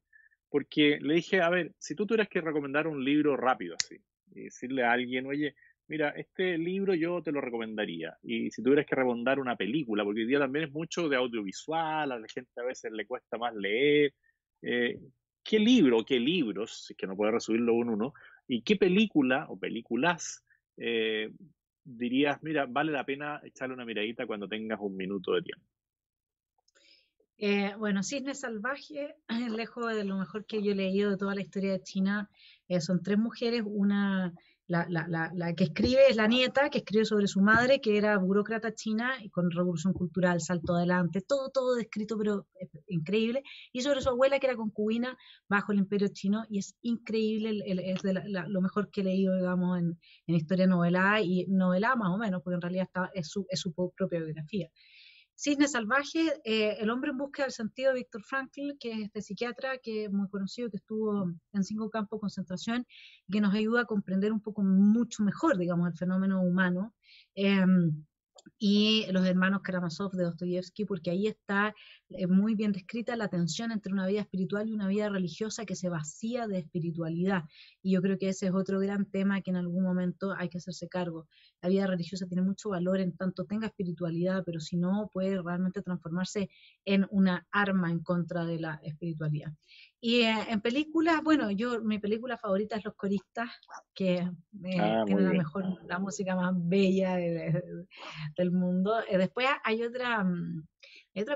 porque le dije, a ver, si tú tuvieras que recomendar un libro rápido así, y decirle a alguien, oye, mira, este libro yo te lo recomendaría, y si tuvieras que recomendar una película, porque hoy día también es mucho de audiovisual, a la gente a veces le cuesta más leer, ¿qué libro o qué libros, si es que no puedes resumirlo en uno, y qué película o películas dirías, mira, vale la pena echarle una miradita cuando tengas un minuto de tiempo?
Bueno, Cisne Salvaje, lejos de lo mejor que yo he leído de toda la historia de China, son tres mujeres, la que escribe es la nieta, que escribe sobre su madre, que era burócrata china y con revolución cultural, salto adelante, todo descrito, pero increíble, y sobre su abuela, que era concubina bajo el imperio chino, y es increíble, es de lo mejor que he leído, digamos, en historia novelada, y novelada más o menos, porque en realidad es su propia biografía. Cisne Salvaje, El hombre en busca del sentido de Víctor Frankl, que es este psiquiatra que es muy conocido, que estuvo en 5 campos de concentración, y que nos ayuda a comprender un poco mucho mejor, digamos, el fenómeno humano. Y Los hermanos Karamazov de Dostoyevsky, porque ahí está muy bien descrita la tensión entre una vida espiritual y una vida religiosa que se vacía de espiritualidad. Y yo creo que ese es otro gran tema que en algún momento hay que hacerse cargo. La vida religiosa tiene mucho valor en tanto tenga espiritualidad, pero si no, puede realmente transformarse en una arma en contra de la espiritualidad. Y en películas, bueno, mi película favorita es Los Coristas, que
Muy
tiene
bien.
la música más bella del mundo. Después hay otra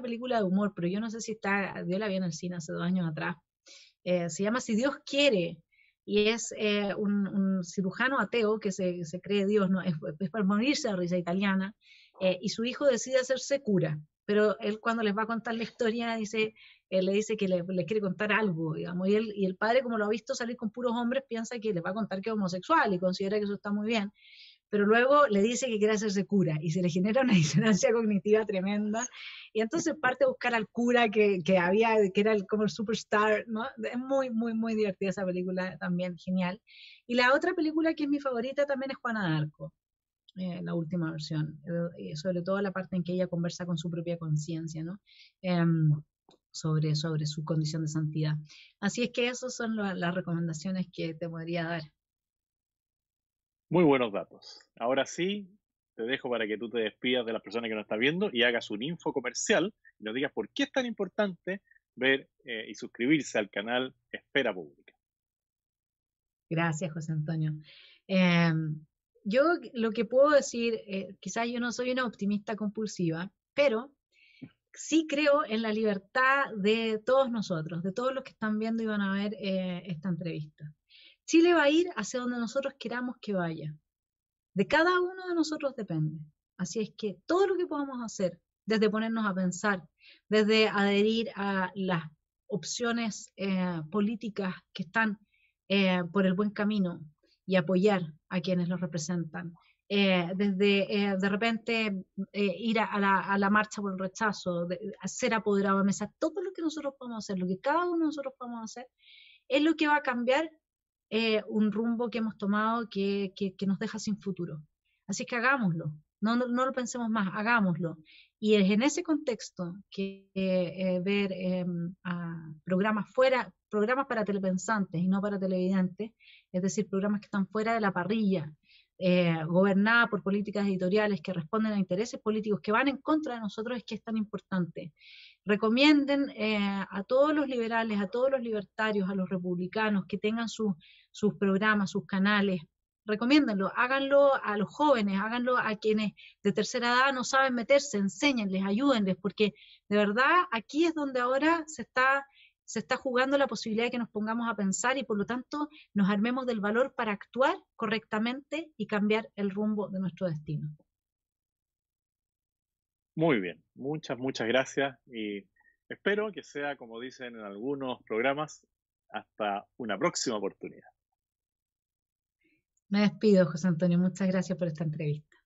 película de humor, pero yo no sé si está, yo la vi en el cine hace 2 años atrás. Se llama Si Dios quiere, y es un cirujano ateo que se cree Dios, no, es para morirse de risa italiana, y su hijo decide hacerse cura, pero él cuando les va a contar la historia le dice que le quiere contar algo, digamos, y el padre, como lo ha visto salir con puros hombres, piensa que le va a contar que es homosexual y considera que eso está muy bien, pero luego le dice que quiere hacerse cura y se le genera una disonancia cognitiva tremenda, y entonces parte a buscar al cura que era como el superstar, ¿no? Es muy, muy, muy divertida esa película, también genial. Y la otra película que es mi favorita también es Juana de Arco, la última versión, sobre todo la parte en que ella conversa con su propia conciencia, ¿no? Sobre su condición de santidad. Así es que esas son las recomendaciones que te podría dar.
Muy buenos datos. Ahora sí, te dejo para que tú te despidas de las personas que nos están viendo y hagas un info comercial y nos digas por qué es tan importante ver y suscribirse al canal Esfera Pública.
Gracias, José Antonio. Eh, yo lo que puedo decir, quizás yo no soy una optimista compulsiva, pero sí creo en la libertad de todos nosotros, de todos los que están viendo y van a ver esta entrevista. Chile va a ir hacia donde nosotros queramos que vaya. De cada uno de nosotros depende. Así es que todo lo que podamos hacer, desde ponernos a pensar, desde adherir a las opciones políticas que están por el buen camino y apoyar a quienes los representan, desde de repente ir a la marcha por el rechazo, ser apoderado de mesa, todo lo que nosotros podemos hacer, lo que cada uno de nosotros podemos hacer, es lo que va a cambiar un rumbo que hemos tomado que nos deja sin futuro. Así que hagámoslo, no lo pensemos más, hagámoslo. Y es en ese contexto que ver programas programas para telepensantes y no para televidentes, es decir, programas que están fuera de la parrilla, gobernada por políticas editoriales que responden a intereses políticos que van en contra de nosotros, es que es tan importante. Recomienden a todos los liberales, a todos los libertarios, a los republicanos que tengan sus programas, sus canales, recomiéndenlo, háganlo a los jóvenes, háganlo a quienes de tercera edad no saben meterse, enséñenles, ayúdenles, porque de verdad aquí es donde ahora se está jugando la posibilidad de que nos pongamos a pensar y por lo tanto nos armemos del valor para actuar correctamente y cambiar el rumbo de nuestro destino.
Muy bien, muchas gracias y espero que sea, como dicen en algunos programas, hasta una próxima oportunidad.
Me despido, José Antonio. Muchas gracias por esta entrevista.